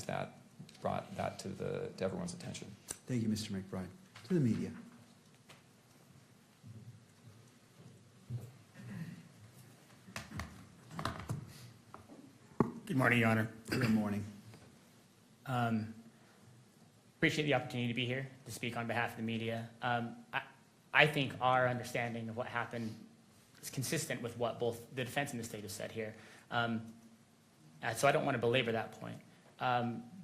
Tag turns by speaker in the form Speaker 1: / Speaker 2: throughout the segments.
Speaker 1: that brought that to everyone's attention.
Speaker 2: Thank you, Mr. McBride. To the media.
Speaker 3: Good morning, Your Honor.
Speaker 2: Good morning.
Speaker 3: Appreciate the opportunity to be here to speak on behalf of the media. I think our understanding of what happened is consistent with what both the defense and the state have said here. So I don't want to belabor that point.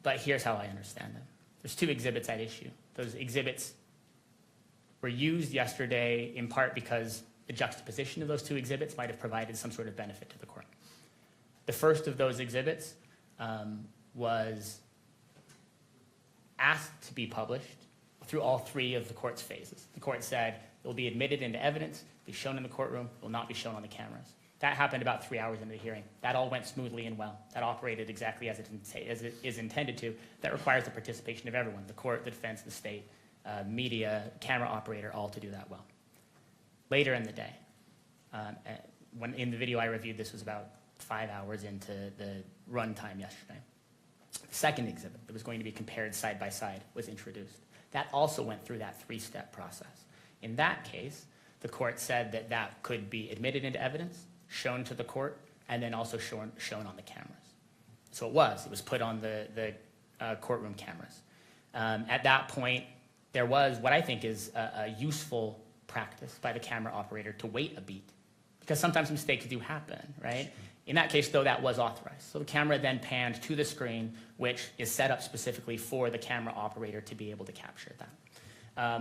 Speaker 3: But here's how I understand them. There's two exhibits at issue. Those exhibits were used yesterday in part because the juxtaposition of those two exhibits might have provided some sort of benefit to the court. The first of those exhibits was asked to be published through all three of the court's phases. The court said it will be admitted into evidence, be shown in the courtroom, will not be shown on the cameras. That happened about 3 hours into the hearing. That all went smoothly and well. That operated exactly as it is intended to. That requires the participation of everyone, the court, the defense, the state, media, camera operator, all to do that well. Later in the day, when in the video I reviewed, this was about 5 hours into the runtime yesterday. The second exhibit that was going to be compared side by side was introduced. That also went through that three-step process. In that case, the court said that that could be admitted into evidence, shown to the court, and then also shown on the cameras. So it was put on the courtroom cameras. At that point, there was what I think is a useful practice by the camera operator to wait a beat, because sometimes mistakes do happen, right? In that case, though, that was authorized. So the camera then panned to the screen, which is set up specifically for the camera operator to be able to capture that.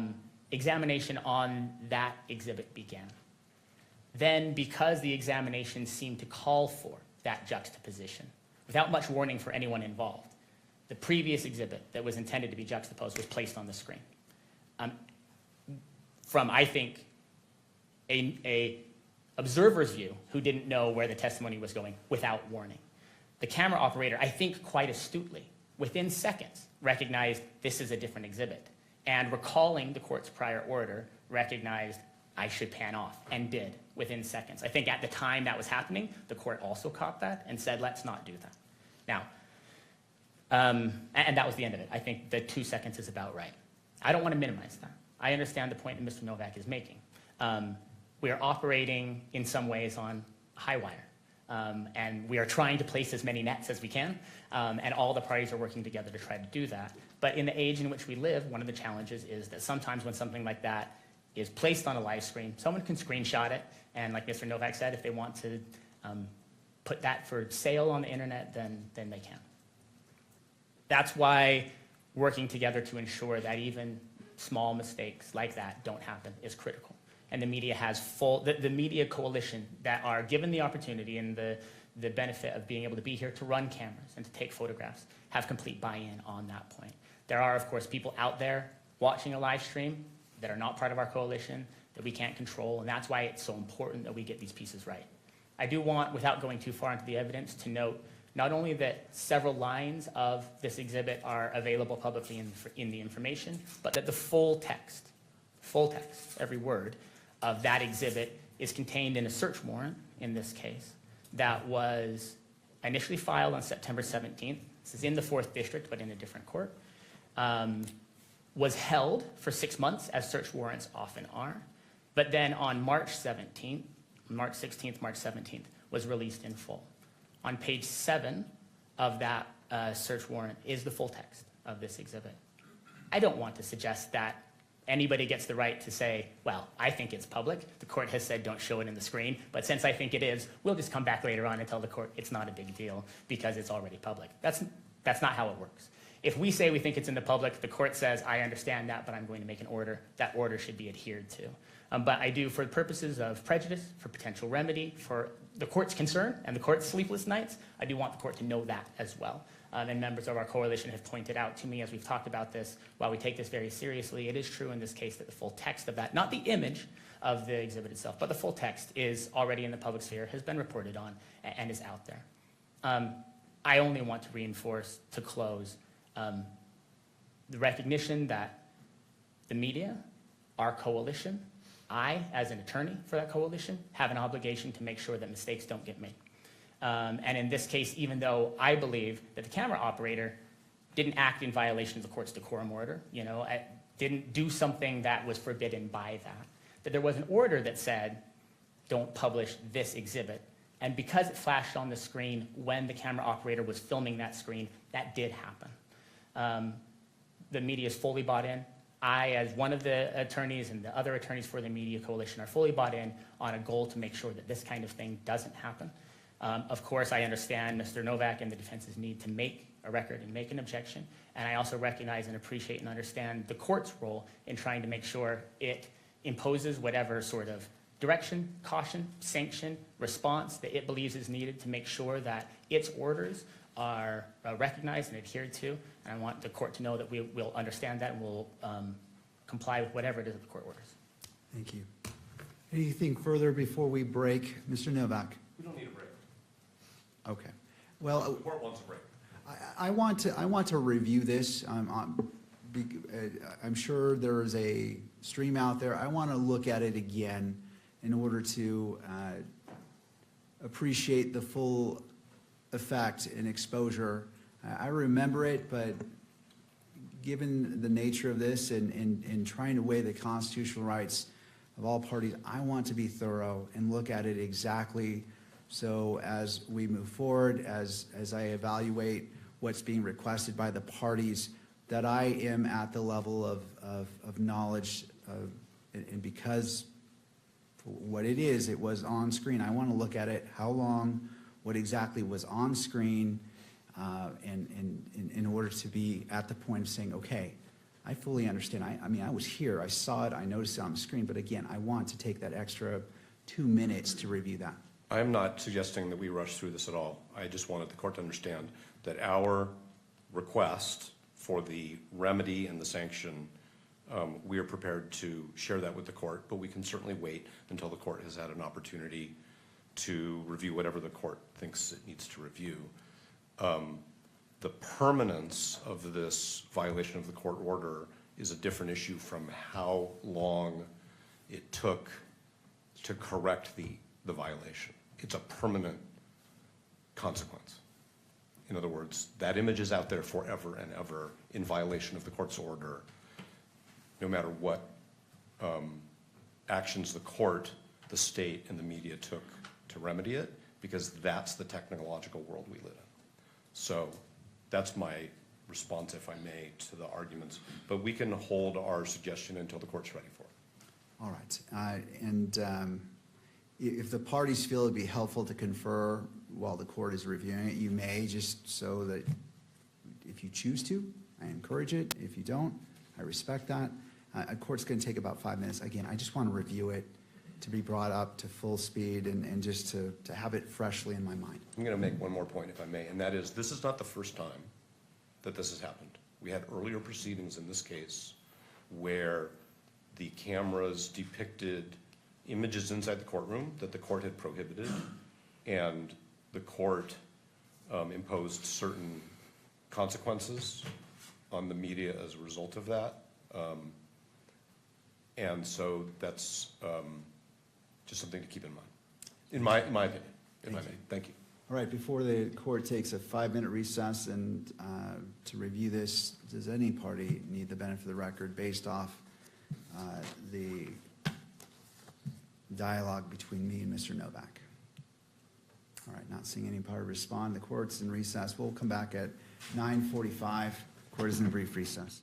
Speaker 3: Examination on that exhibit began. Then, because the examination seemed to call for that juxtaposition, without much warning for anyone involved, the previous exhibit that was intended to be juxtaposed was placed on the screen. From, I think, a observer's view who didn't know where the testimony was going without warning. The camera operator, I think quite astutely, within seconds, recognized this is a different exhibit. And recalling the court's prior order, recognized I should pan off, and did within seconds. I think at the time that was happening, the court also caught that and said, let's not do that. Now, and that was the end of it. I think the 2 seconds is about right. I don't want to minimize that. I understand the point that Mr. Novak is making. We are operating in some ways on high wire. And we are trying to place as many nets as we can, and all the parties are working together to try to do that. But in the age in which we live, one of the challenges is that sometimes when something like that is placed on a live stream, someone can screenshot it, and like Mr. Novak said, if they want to put that for sale on the internet, then they can. That's why working together to ensure that even small mistakes like that don't happen is critical. And the media has the media coalition that are given the opportunity and the benefit of being able to be here to run cameras and to take photographs have complete buy-in on that point. There are, of course, people out there watching a live stream that are not part of our coalition that we can't control, and that's why it's so important that we get these pieces right. I do want, without going too far into the evidence, to note not only that several lines of this exhibit are available publicly in the information, but that the full text, every word, of that exhibit is contained in a search warrant, in this case, that was initially filed on September 17th. This is in the 4th District, but in a different court. Was held for 6 months, as search warrants often are, but then on March 17th, March 16th, March 17th, was released in full. On page 7 of that search warrant is the full text of this exhibit. I don't want to suggest that anybody gets the right to say, well, I think it's public. The court has said don't show it in the screen, but since I think it is, we'll just come back later on and tell the court it's not a big deal because it's already public. That's not how it works. If we say we think it's in the public, the court says, I understand that, but I'm going to make an order. That order should be adhered to. But I do, for purposes of prejudice, for potential remedy, for the court's concern and the court's sleepless nights, I do want the court to know that as well. And members of our coalition have pointed out to me as we've talked about this, while we take this very seriously, it is true in this case that the full text of that, not the image of the exhibit itself, but the full text is already in the public sphere, has been reported on, and is out there. I only want to reinforce, to close, the recognition that the media, our coalition, I, as an attorney for that coalition, have an obligation to make sure that mistakes don't get made. And in this case, even though I believe that the camera operator didn't act in violation of the court's decorum order, didn't do something that was forbidden by that there was an order that said, don't publish this exhibit. And because it flashed on the screen when the camera operator was filming that screen, that did happen. The media is fully bought in. I, as one of the attorneys and the other attorneys for the Media Coalition, are fully bought in on a goal to make sure that this kind of thing doesn't happen. Of course, I understand Mr. Novak and the defense's need to make a record and make an objection, and I also recognize and appreciate and understand the court's role in trying to make sure it imposes whatever sort of direction, caution, sanction, response that it believes is needed to make sure that its orders are recognized and adhered to. And I want the court to know that we will understand that and will comply with whatever it is that the court orders.
Speaker 2: Thank you. Anything further before we break? Mr. Novak?
Speaker 4: We don't need a break.
Speaker 2: Okay. Well,
Speaker 4: The court wants a break.
Speaker 2: I want to review this. I'm sure there is a stream out there. I want to look at it again in order to appreciate the full effect and exposure. I remember it, but given the nature of this and trying to weigh the constitutional rights of all parties, I want to be thorough and look at it exactly. So as we move forward, as I evaluate what's being requested by the parties, that I am at the level of knowledge and because what it is, it was on screen. I want to look at it, how long, what exactly was on screen, and in order to be at the point of saying, okay, I fully understand. I mean, I was here, I saw it, I noticed it on the screen, but again, I want to take that extra 2 minutes to review that.
Speaker 4: I am not suggesting that we rush through this at all. I just wanted the court to understand that our request for the remedy and the sanction, we are prepared to share that with the court, but we can certainly wait until the court has had an opportunity to review whatever the court thinks it needs to review. The permanence of this violation of the court order is a different issue from how long it took to correct the violation. It's a permanent consequence. In other words, that image is out there forever and ever in violation of the court's order, no matter what actions the court, the state, and the media took to remedy it, because that's the technological world we live in. So that's my response, if I may, to the arguments. But we can hold our suggestion until the court's ready for it.
Speaker 2: All right. If the parties feel it'd be helpful to confer while the court is reviewing it, you may, just so that if you choose to, I encourage it. If you don't, I respect that. A court's going to take about 5 minutes. Again, I just want to review it to be brought up to full speed and just to have it freshly in my mind.
Speaker 4: I'm going to make one more point, if I may, and that is this is not the first time that this has happened. We had earlier proceedings in this case where the cameras depicted images inside the courtroom that the court had prohibited, and the court imposed certain consequences on the media as a result of that. And so that's just something to keep in mind, in my opinion, if I may. Thank you.
Speaker 2: All right, before the court takes a 5-minute recess and to review this, does any party need the benefit of the record based off the dialogue between me and Mr. Novak? All right, not seeing any party respond. The court's in recess. We'll come back at 9:45. Court is in a brief recess.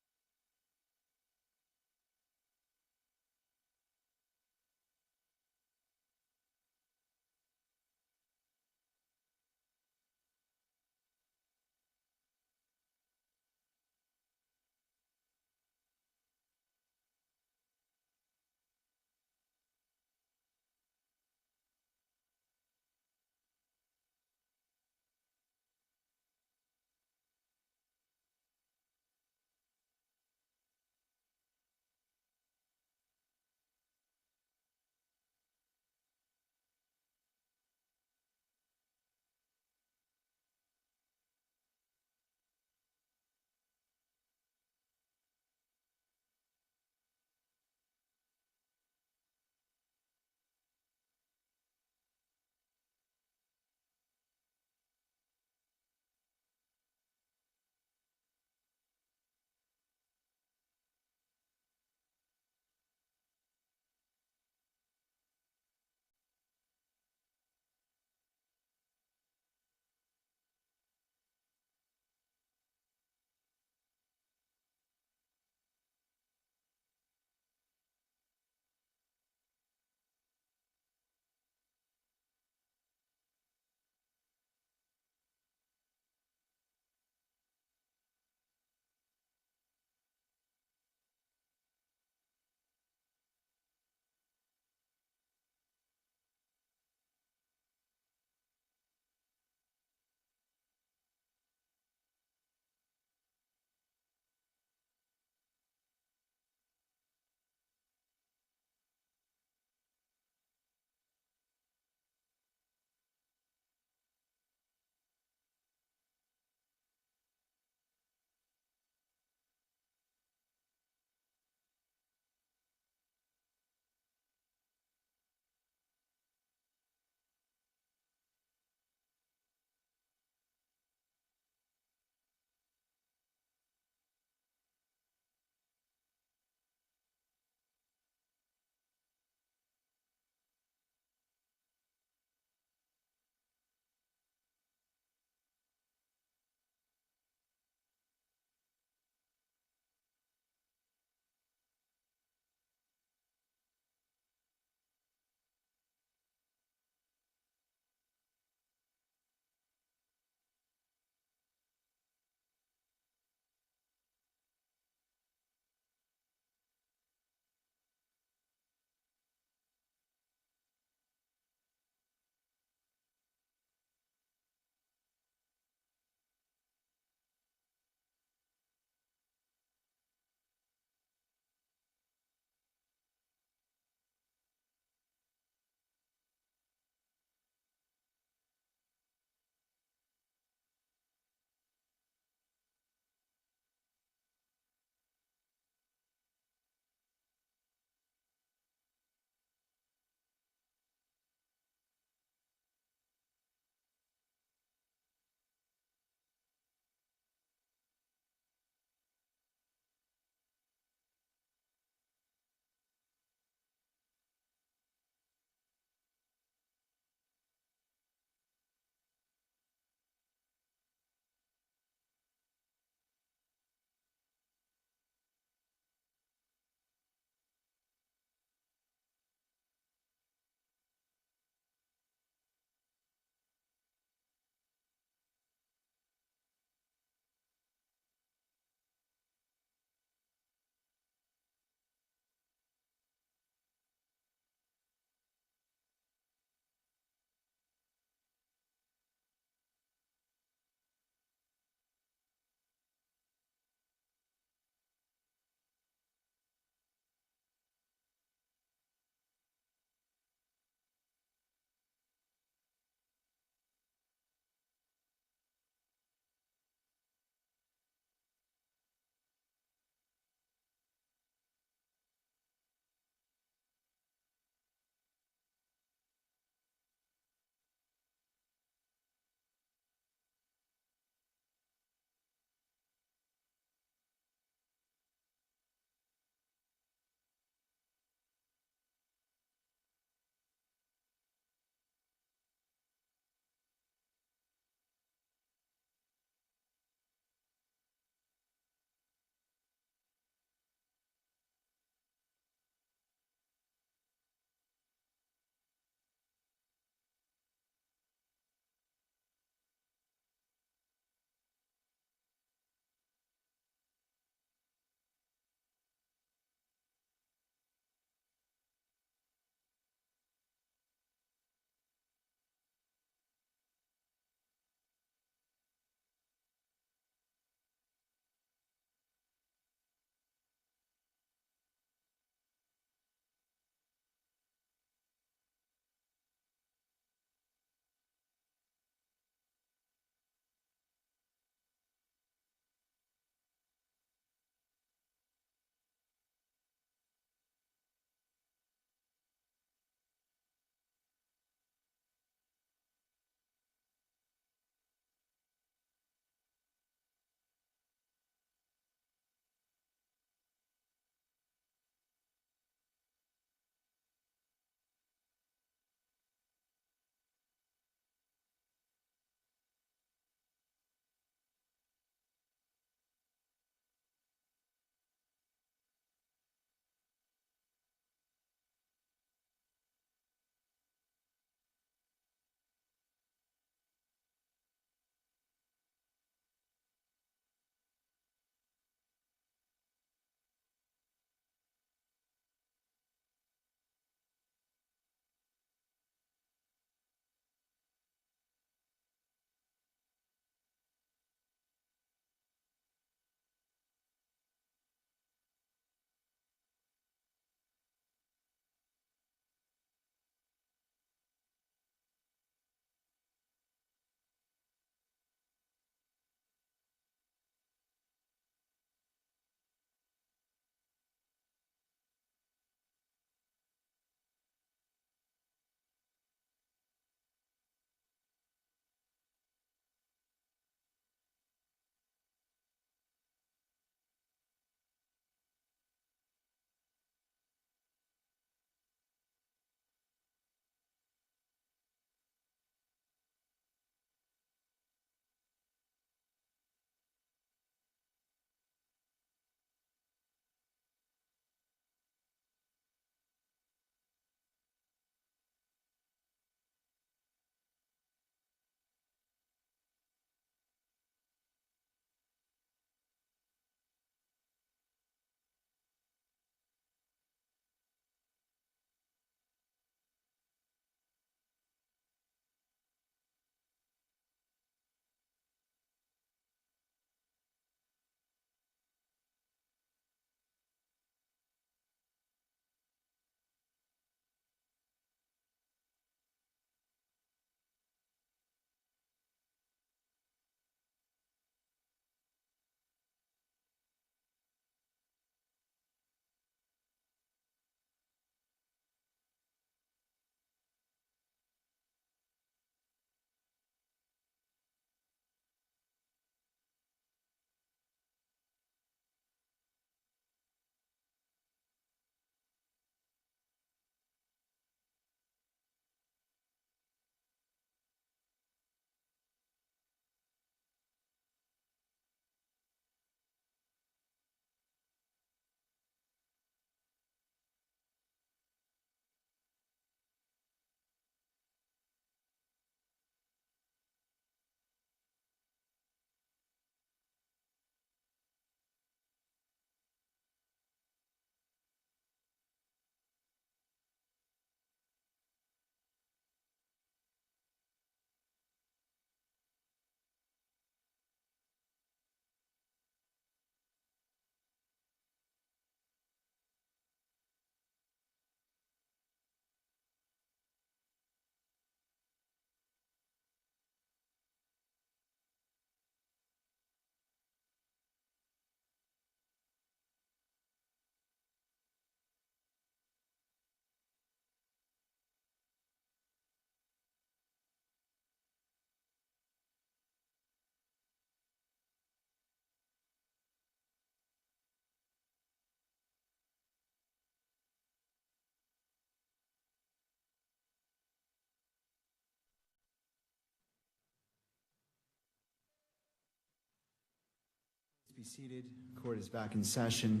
Speaker 2: be seated. Court is back in session,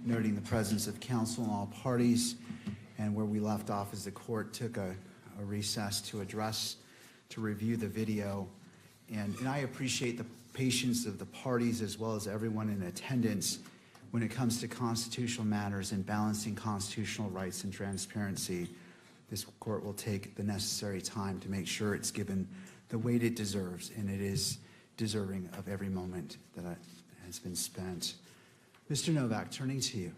Speaker 2: noting the presence of counsel and all parties. And where we left off is the court took a recess to review the video. And I appreciate the patience of the parties as well as everyone in attendance when it comes to constitutional matters and balancing constitutional rights and transparency. This court will take the necessary time to make sure it's given the weight it deserves, and it is deserving of every moment that has been spent. Mr. Novak, turning to you.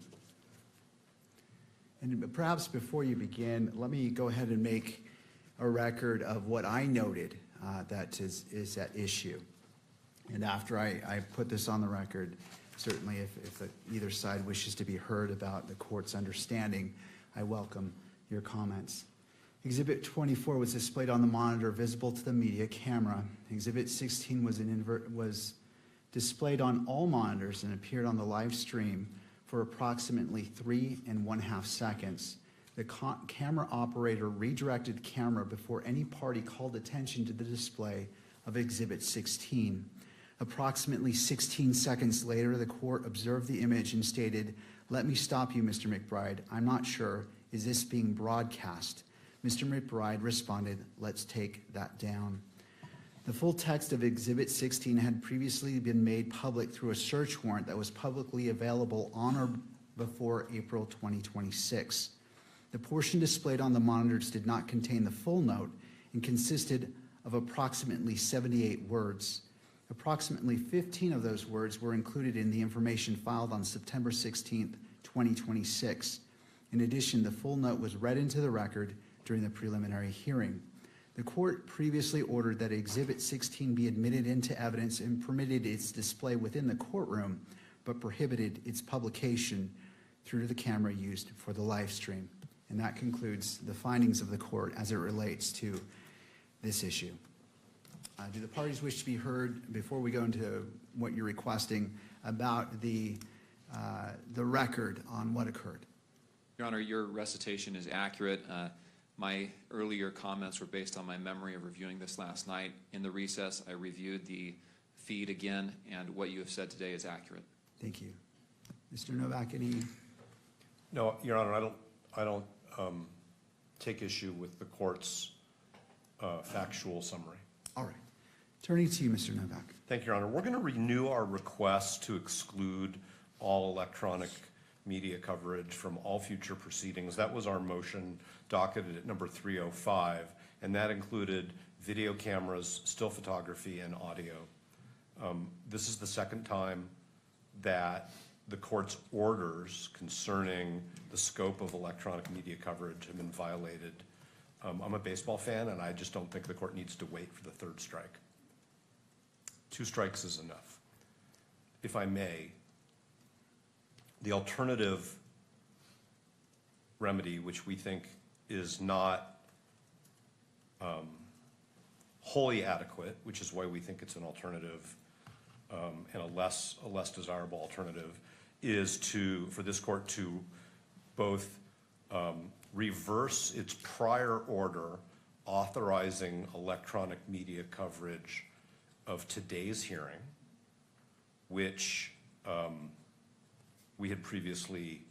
Speaker 2: And perhaps before you begin, let me go ahead and make a record of what I noted that is at issue. And after I put this on the record, certainly if either side wishes to be heard about the court's understanding, I welcome your comments. Exhibit 24 was displayed on the monitor visible to the media camera. Exhibit 16 was displayed on all monitors and appeared on the live stream for approximately 3.5 seconds. The camera operator redirected camera before any party called attention to the display of Exhibit 16. Approximately 16 seconds later, the court observed the image and stated, "Let me stop you, Mr. McBride. I'm not sure. Is this being broadcast?" Mr. McBride responded, "Let's take that down." The full text of Exhibit 16 had previously been made public through a search warrant that was publicly available on or before April 2026. The portion displayed on the monitors did not contain the full note and consisted of approximately 78 words. Approximately 15 of those words were included in the information filed on September 16th, 2026. In addition, the full note was read into the record during the preliminary hearing. The court previously ordered that Exhibit 16 be admitted into evidence and permitted its display within the courtroom, but prohibited its publication through the camera used for the live stream. And that concludes the findings of the court as it relates to this issue. Do the parties wish to be heard before we go into what you're requesting about the record on what occurred?
Speaker 5: Your Honor, your recitation is accurate. My earlier comments were based on my memory of reviewing this last night. In the recess, I reviewed the feed again, and what you have said today is accurate.
Speaker 2: Thank you. Mr. Novak, any?
Speaker 4: No, Your Honor, I don't take issue with the court's factual summary.
Speaker 2: All right. Turning to you, Mr. Novak.
Speaker 4: Thank you, Your Honor. We're going to renew our request to exclude all electronic media coverage from all future proceedings. That was our motion docketed at number 305, and that included video cameras, still photography, and audio. This is the second time that the court's orders concerning the scope of electronic media coverage have been violated. I'm a baseball fan, and I just don't think the court needs to wait for the third strike. 2 strikes is enough. If I may, the alternative remedy, which we think is not wholly adequate, which is why we think it's an alternative and a less desirable alternative, is for this court to both reverse its prior order authorizing electronic media coverage of today's hearing, which we had previously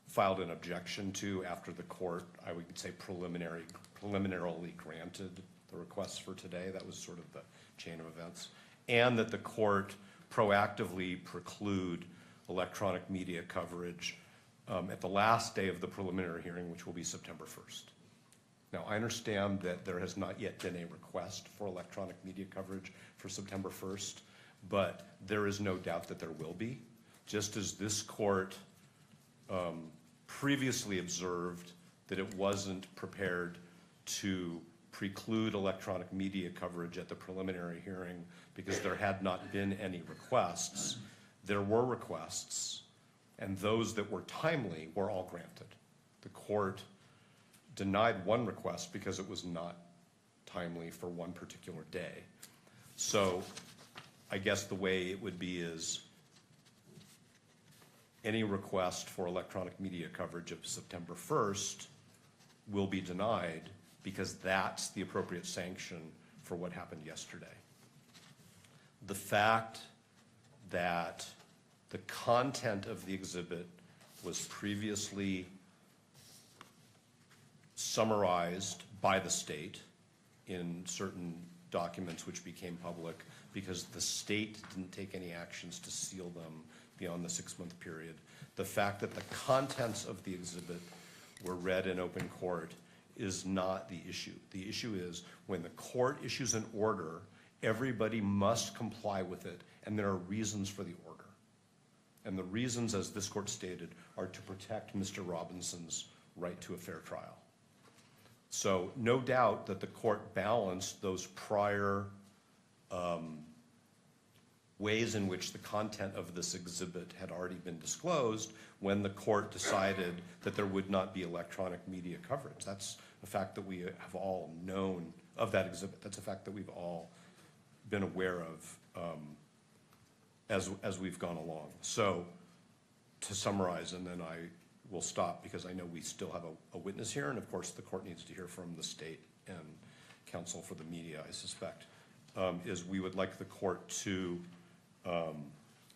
Speaker 4: filed an objection to after the court, I would say, preliminarily granted the requests for today. That was sort of the chain of events. And that the court proactively preclude electronic media coverage at the last day of the preliminary hearing, which will be September 1st. Now, I understand that there has not yet been a request for electronic media coverage for September 1st, but there is no doubt that there will be. Just as this court previously observed that it wasn't prepared to preclude electronic media coverage at the preliminary hearing because there had not been any requests, there were requests, and those that were timely were all granted. The court denied one request because it was not timely for one particular day. So I guess the way it would be is any request for electronic media coverage of September 1st will be denied because that's the appropriate sanction for what happened yesterday. the fact that the content of the exhibit was previously summarized by the state in certain documents which became public because the state didn't take any actions to seal them beyond the 6-month period. The fact that the contents of the exhibit were read in open court is not the issue. The issue is when the court issues an order, everybody must comply with it, and there are reasons for the order. And the reasons, as this court stated, are to protect Mr. Robinson's right to a fair trial. So no doubt that the court balanced those prior ways in which the content of this exhibit had already been disclosed when the court decided that there would not be electronic media coverage. That's a fact that we have all known of that exhibit. That's a fact that we've all been aware of as we've gone along. So to summarize, and then I will stop because I know we still have a witness here, and of course the court needs to hear from the state and counsel for the media, I suspect, is we would like the court to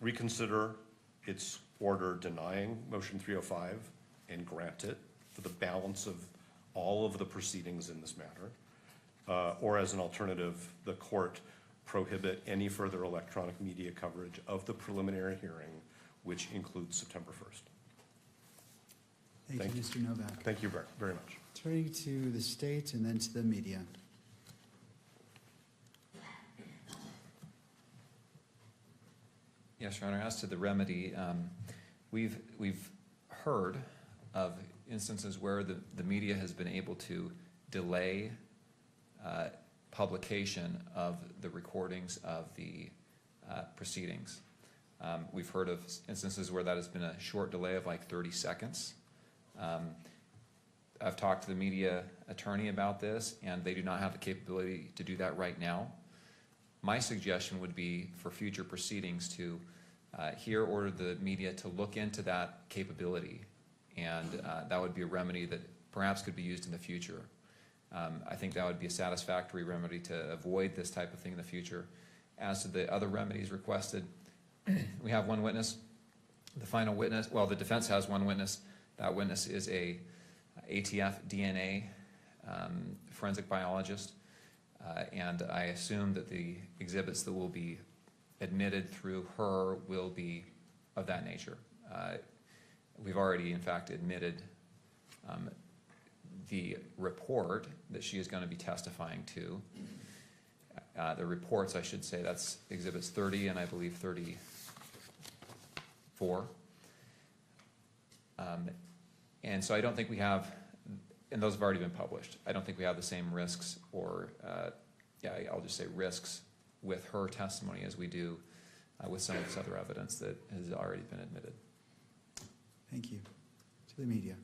Speaker 4: reconsider its order denying Motion 305 and grant it for the balance of all of the proceedings in this matter, or as an alternative, the court prohibit any further electronic media coverage of the preliminary hearing, which includes September 1st.
Speaker 2: Thank you, Mr. Novak.
Speaker 4: Thank you very much.
Speaker 2: Turning to the state and then to the media.
Speaker 1: Yes, Your Honor, as to the remedy, we've heard of instances where the media has been able to delay publication of the recordings of the proceedings. We've heard of instances where that has been a short delay of like 30 seconds. I've talked to the media attorney about this, and they do not have the capability to do that right now. My suggestion would be for future proceedings to order the media to look into that capability, and that would be a remedy that perhaps could be used in the future. I think that would be a satisfactory remedy to avoid this type of thing in the future. As to the other remedies requested, we have one witness. The final witness, well, the defense has one witness. That witness is a ATF DNA forensic biologist, and I assume that the exhibits that will be admitted through her will be of that nature. We've already, in fact, admitted the report that she is going to be testifying to. The reports, I should say, that's exhibits 30 and I believe 34. And so I don't think we have, and those have already been published, I don't think we have the same risks or, I'll just say risks with her testimony as we do with some of this other evidence that has already been admitted.
Speaker 2: Thank you. To the media.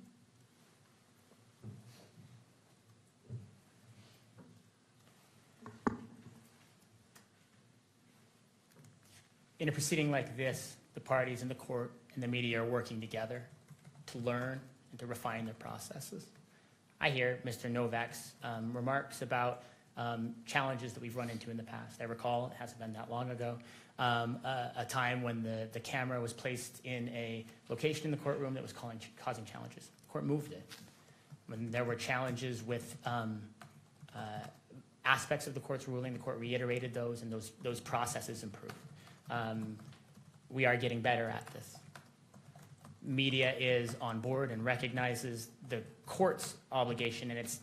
Speaker 3: In a proceeding like this, the parties in the court and the media are working together to learn and to refine their processes. I hear Mr. Novak's remarks about challenges that we've run into in the past. I recall, it hasn't been that long ago, a time when the camera was placed in a location in the courtroom that was causing challenges. The court moved it. When there were challenges with aspects of the court's ruling, the court reiterated those, and those processes improved. We are getting better at this. Media is on board and recognizes the court's obligation and its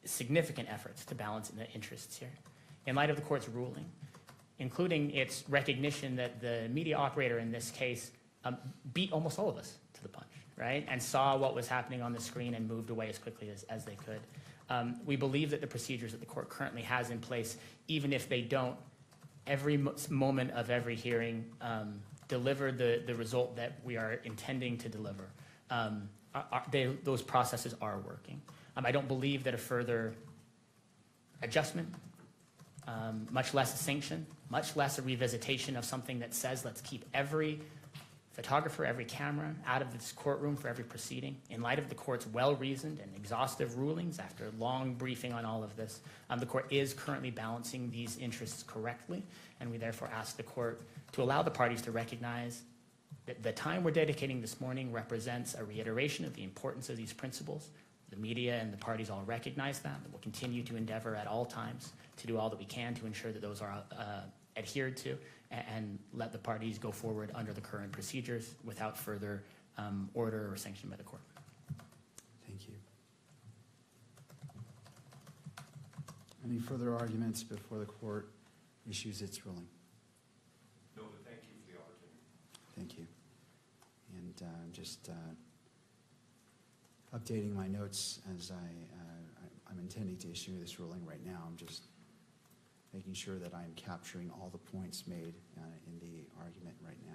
Speaker 3: significant efforts to balance the interests here. In light of the court's ruling, including its recognition that the media operator in this case beat almost all of us to the punch, right? And saw what was happening on the screen and moved away as quickly as they could. We believe that the procedures that the court currently has in place, even if they don't, every moment of every hearing deliver the result that we are intending to deliver. Those processes are working. I don't believe that a further adjustment, much less a sanction, much less a revisitation of something that says let's keep every photographer, every camera out of this courtroom for every proceeding. In light of the court's well-reasoned and exhaustive rulings after a long briefing on all of this, the court is currently balancing these interests correctly, and we therefore ask the court to allow the parties to recognize that the time we're dedicating this morning represents a reiteration of the importance of these principles. The media and the parties all recognize that. We'll continue to endeavor at all times to do all that we can to ensure that those are adhered to, and let the parties go forward under the current procedures without further order or sanction by the court.
Speaker 2: Thank you. Any further arguments before the court issues its ruling?
Speaker 4: No, but thank you for the opportunity.
Speaker 2: Thank you. And just updating my notes as I'm intending to issue this ruling right now. I'm just making sure that I'm capturing all the points made in the argument right now.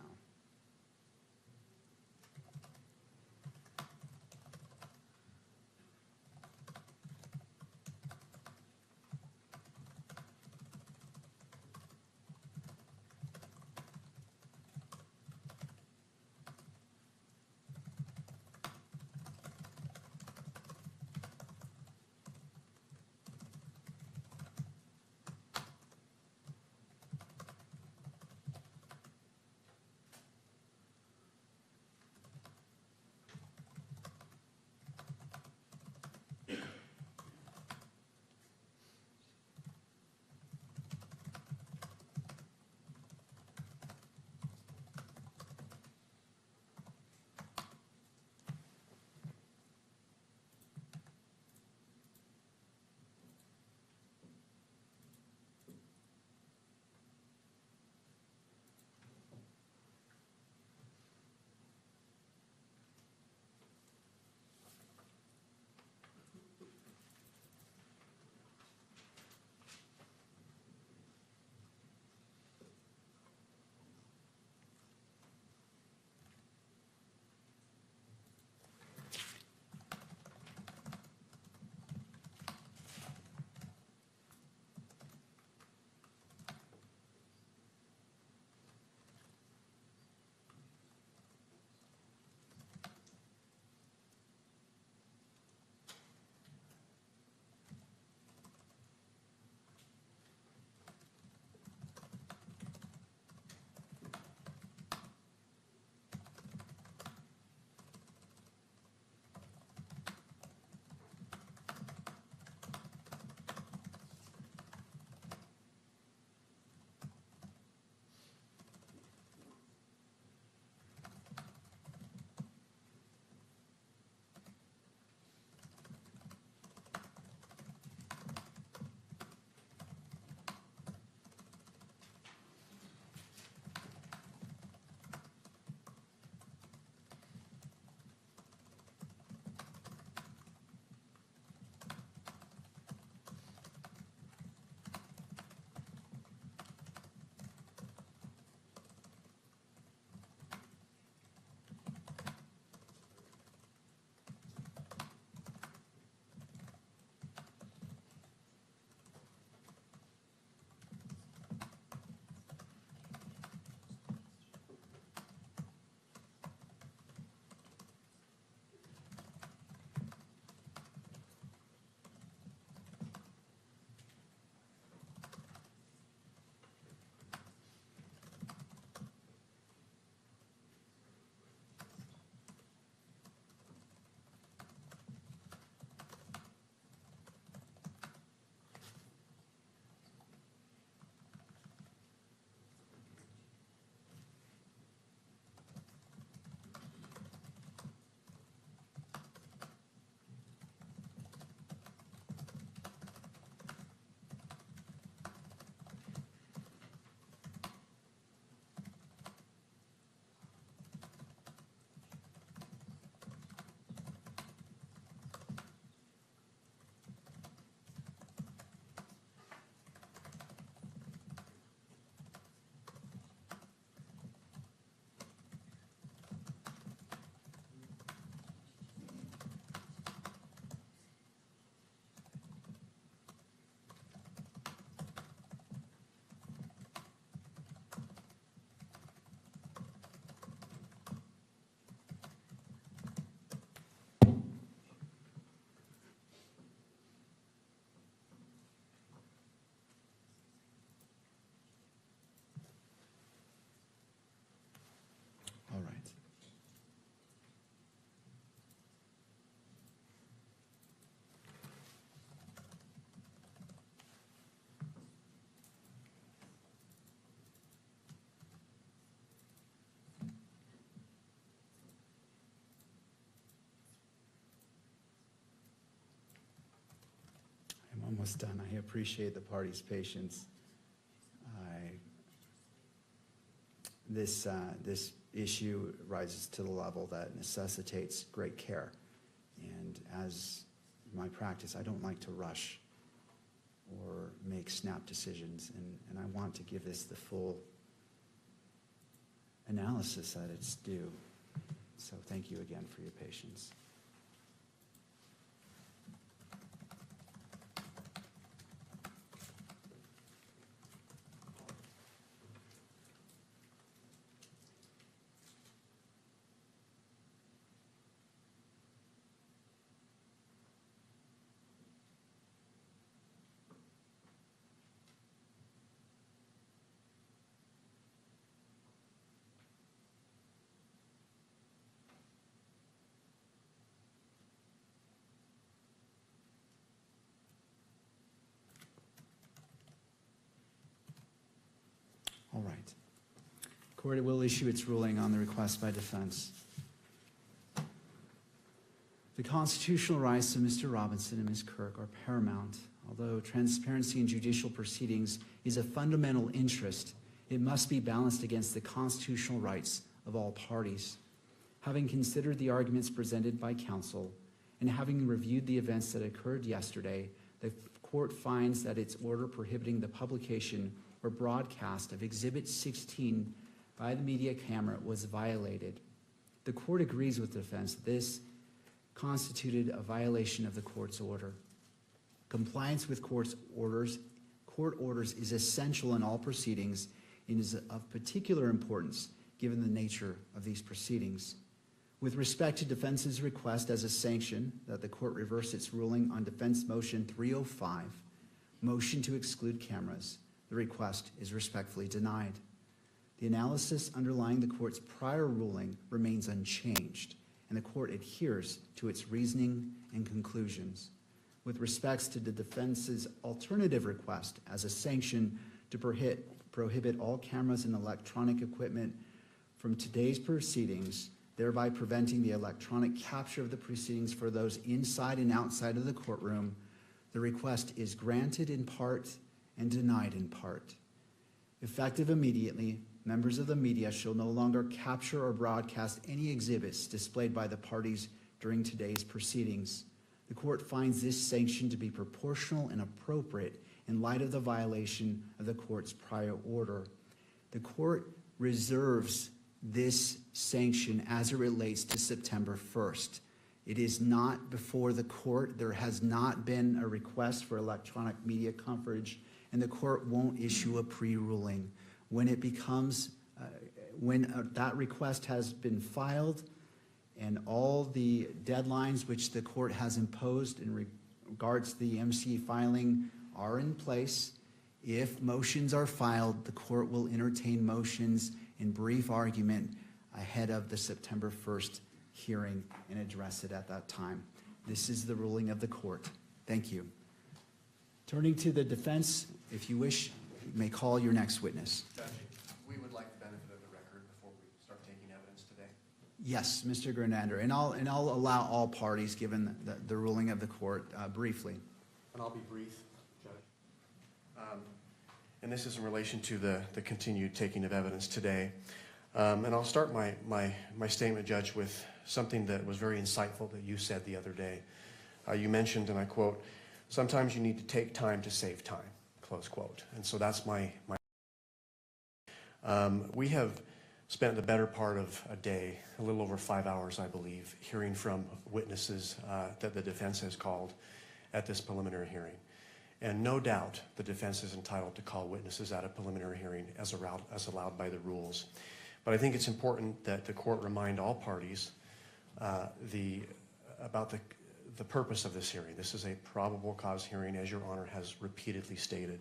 Speaker 2: almost done. I appreciate the party's patience. This issue rises to the level that necessitates great care. And as my practice, I don't like to rush or make snap decisions, and I want to give this the full analysis that it's due. So thank you again for your patience. All right. Court will issue its ruling on the request by defense. The constitutional rights of Mr. Robinson and Ms. Kirk are paramount. Although transparency in judicial proceedings is a fundamental interest, it must be balanced against the constitutional rights of all parties. Having considered the arguments presented by counsel and having reviewed the events that occurred yesterday, the court finds that its order prohibiting the publication or broadcast of Exhibit 16 by the media camera was violated. The court agrees with the defense that this constituted a violation of the court's order. Compliance with court orders is essential in all proceedings and is of particular importance given the nature of these proceedings. With respect to defense's request as a sanction that the court reverse its ruling on defense motion 305, motion to exclude cameras, the request is respectfully denied. The analysis underlying the court's prior ruling remains unchanged, and the court adheres to its reasoning and conclusions. With respects to the defense's alternative request as a sanction to prohibit all cameras and electronic equipment from today's proceedings, thereby preventing the electronic capture of the proceedings for those inside and outside of the courtroom, the request is granted in part and denied in part. Effective immediately, members of the media shall no longer capture or broadcast any exhibits displayed by the parties during today's proceedings. The court finds this sanction to be proportional and appropriate in light of the violation of the court's prior order. The court reserves this sanction as it relates to September 1st. It is not before the court. There has not been a request for electronic media coverage, and the court won't issue a pre-ruling. When it becomes, that request has been filed and all the deadlines which the court has imposed in regards to the MC filing are in place, if motions are filed, the court will entertain motions in brief argument ahead of the September 1st hearing and address it at that time. This is the ruling of the court. Thank you. Turning to the defense, if you wish, you may call your next witness.
Speaker 6: Judge, we would like the benefit of the record before we start taking evidence today.
Speaker 2: Yes, Mr. Grenander, and I'll allow all parties, given the ruling of the court, briefly.
Speaker 6: And I'll be brief, Judge. And this is in relation to the continued taking of evidence today. And I'll start my statement, Judge, with something that was very insightful that you said the other day. You mentioned, and I quote, "Sometimes you need to take time to save time," close quote. And so that's my we have spent the better part of a day, a little over 5 hours, I believe, hearing from witnesses that the defense has called at this preliminary hearing. And no doubt the defense is entitled to call witnesses at a preliminary hearing as allowed by the rules. But I think it's important that the court remind all parties about the purpose of this hearing. This is a probable cause hearing, as Your Honor has repeatedly stated.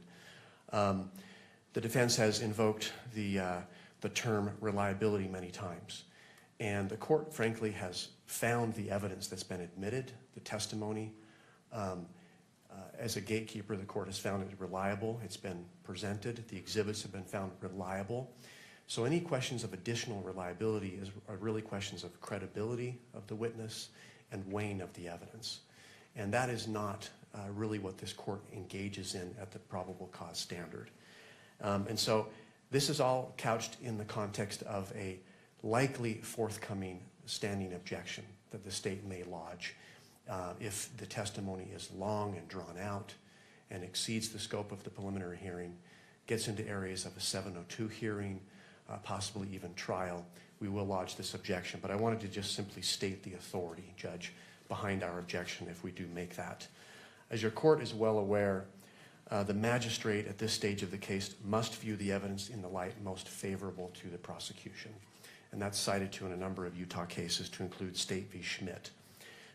Speaker 6: The defense has invoked the term reliability many times. And the court, frankly, has found the evidence that's been admitted, the testimony. As a gatekeeper, the court has found it reliable. It's been presented. The exhibits have been found reliable. So any questions of additional reliability are really questions of credibility of the witness and weighing of the evidence. And that is not really what this court engages in at the probable cause standard. And so this is all couched in the context of a likely forthcoming standing objection that the state may lodge if the testimony is long and drawn out and exceeds the scope of the preliminary hearing, gets into areas of a 702 hearing, possibly even trial. We will lodge this objection, but I wanted to just simply state the authority, Judge, behind our objection if we do make that. As your court is well aware, the magistrate at this stage of the case must view the evidence in the light most favorable to the prosecution. And that's cited to in a number of Utah cases, to include State v. Schmidt.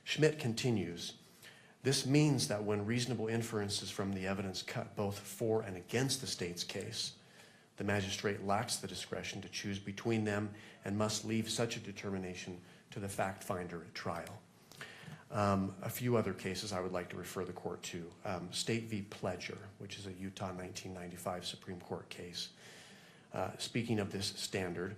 Speaker 6: Schmidt continues, this means that when reasonable inferences from the evidence cut both for and against the state's case, the magistrate lacks the discretion to choose between them and must leave such a determination to the fact finder at trial. A few other cases I would like to refer the court to. State v. Pledger, which is a Utah 1995 Supreme Court case. Speaking of this standard,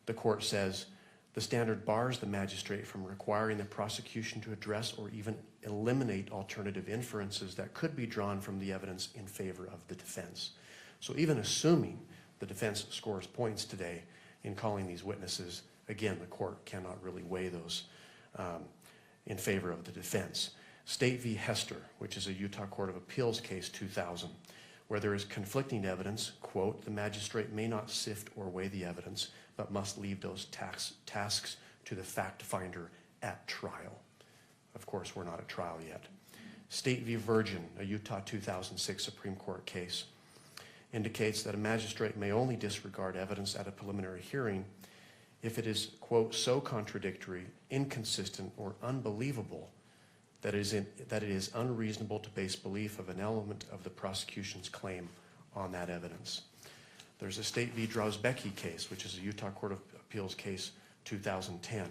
Speaker 6: the court says, the standard bars the magistrate from requiring the prosecution to address or even eliminate alternative inferences that could be drawn from the evidence in favor of the defense. So even assuming the defense scores points today in calling these witnesses, again, the court cannot really weigh those in favor of the defense. State v. Hester, which is a Utah Court of Appeals case 2000, where there is conflicting evidence, quote, the magistrate may not sift or weigh the evidence, but must leave those tasks to the fact finder at trial. Of course, we're not at trial yet. State v. Virgin, a Utah 2006 Supreme Court case, indicates that a magistrate may only disregard evidence at a preliminary hearing if it is, quote, so contradictory, inconsistent, or unbelievable that it is unreasonable to base belief of an element of the prosecution's claim on that evidence. There's a State v. Drozbecki case, which is a Utah Court of Appeals case 2010.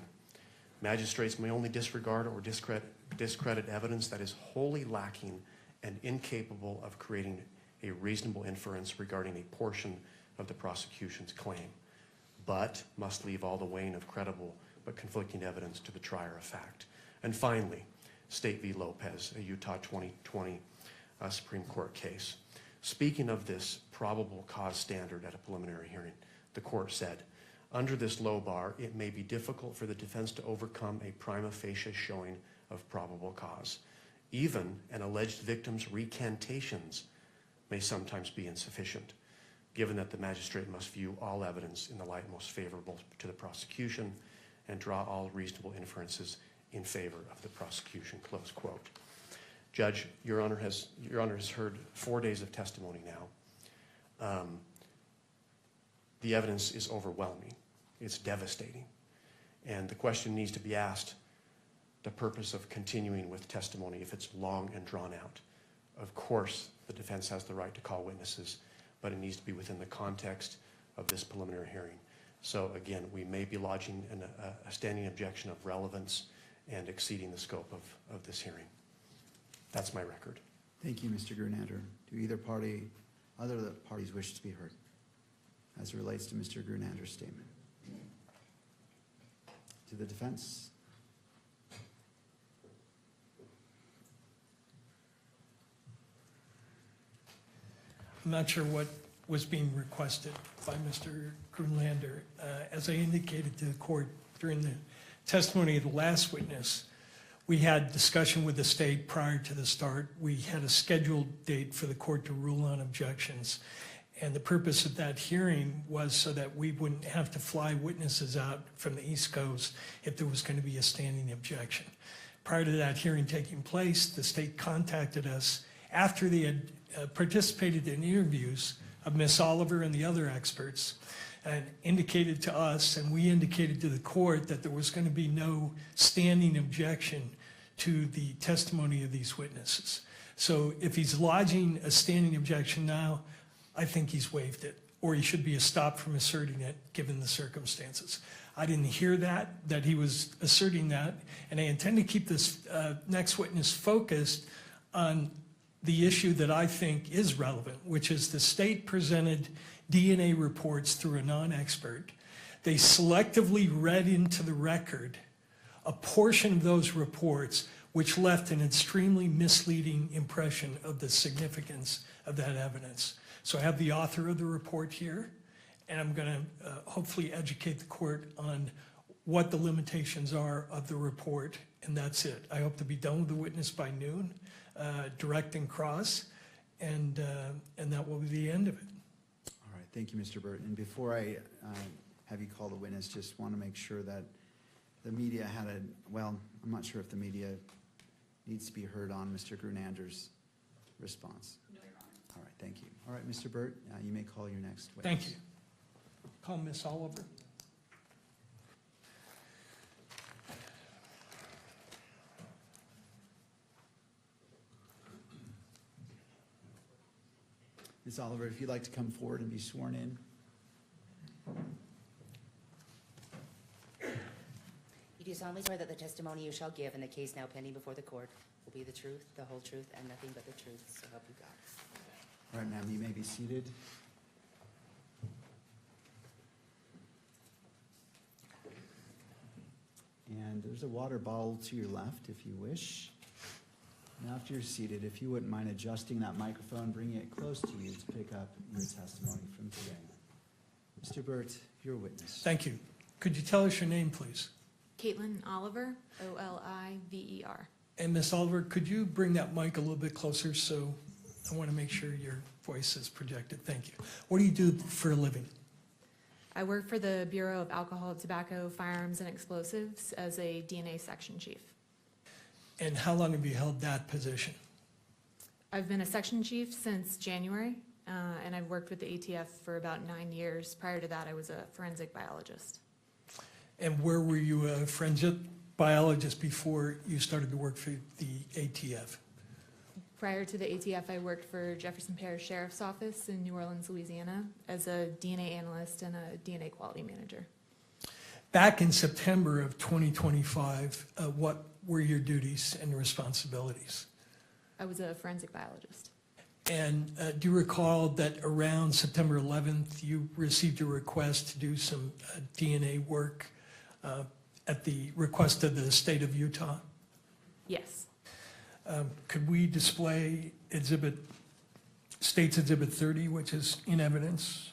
Speaker 6: Magistrates may only disregard or discredit evidence that is wholly lacking and incapable of creating a reasonable inference regarding a portion of the prosecution's claim, but must leave all the weighing of credible but conflicting evidence to the trier of fact. And finally, State v. Lopez, a Utah 2020 Supreme Court case. Speaking of this probable cause standard at a preliminary hearing, the court said, under this low bar, it may be difficult for the defense to overcome a prima facie showing of probable cause. Even an alleged victim's recantations may sometimes be insufficient, given that the magistrate must view all evidence in the light most favorable to the prosecution and draw all reasonable inferences in favor of the prosecution, close quote. Judge, Your Honor has heard 4 days of testimony now. The evidence is overwhelming. It's devastating. And the question needs to be asked, the purpose of continuing with testimony if it's long and drawn out. Of course, the defense has the right to call witnesses, but it needs to be within the context of this preliminary hearing. So again, we may be lodging a standing objection of relevance and exceeding the scope of this hearing. That's my record.
Speaker 2: Thank you, Mr. Grunander. Do other parties wish to be heard as it relates to Mr. Grunander's statement? To the defense?
Speaker 7: I'm not sure what was being requested by Mr. Grunlander. As I indicated to the court during the testimony of the last witness, we had discussion with the state prior to the start. We had a scheduled date for the court to rule on objections. And the purpose of that hearing was so that we wouldn't have to fly witnesses out from the East Coast if there was going to be a standing objection. Prior to that hearing taking place, the state contacted us after they had participated in interviews of Ms. Oliver and the other experts, and indicated to us, and we indicated to the court, that there was going to be no standing objection to the testimony of these witnesses. So if he's lodging a standing objection now, I think he's waived it, or he should be stopped from asserting it given the circumstances. I didn't hear that he was asserting that, and I intend to keep this next witness focused on the issue that I think is relevant, which is the state presented DNA reports through a non-expert. They selectively read into the record a portion of those reports which left an extremely misleading impression of the significance of that evidence. So I have the author of the report here, and I'm going to hopefully educate the court on what the limitations are of the report, and that's it. I hope to be done with the witness by noon, direct and cross, and that will be the end of it.
Speaker 2: All right, thank you, Mr. Burt. And before I have you call the witness, just want to make sure that the media had well, I'm not sure if the media needs to be heard on Mr. Grunander's response. No, Your Honor. All right, thank you. All right, Mr. Burt, you may call your next witness.
Speaker 7: Thank you. Call Ms. Oliver.
Speaker 2: Ms. Oliver, if you'd like to come forward and be sworn in.
Speaker 8: You do solemnly swear that the testimony you shall give in the case now pending before the court will be the truth, the whole truth, and nothing but the truth, so help you God.
Speaker 2: All right, ma'am, you may be seated. And there's a water bottle to your left if you wish. Now, after you're seated, if you wouldn't mind adjusting that microphone, bringing it close to you to pick up your testimony from today. Mr. Burt, your witness.
Speaker 7: Thank you. Could you tell us your name, please?
Speaker 9: Caitlin Oliver, Oliver.
Speaker 7: And Ms. Oliver, could you bring that mic a little bit closer so I want to make sure your voice is projected? Thank you. What do you do for a living?
Speaker 9: I work for the Bureau of Alcohol, Tobacco, Firearms, and Explosives as a DNA section chief.
Speaker 7: And how long have you held that position?
Speaker 9: I've been a section chief since January, and I've worked with the ATF for about 9 years. Prior to that, I was a forensic biologist.
Speaker 7: And where were you a forensic biologist before you started to work for the ATF?
Speaker 9: Prior to the ATF, I worked for Jefferson Parish Sheriff's Office in New Orleans, Louisiana, as a DNA analyst and a DNA quality manager.
Speaker 7: Back in September of 2025, what were your duties and responsibilities?
Speaker 9: I was a forensic biologist.
Speaker 7: And do you recall that around September 11th, you received a request to do some DNA work at the request of the state of Utah?
Speaker 9: Yes.
Speaker 7: Could we display State's Exhibit 30, which is in evidence?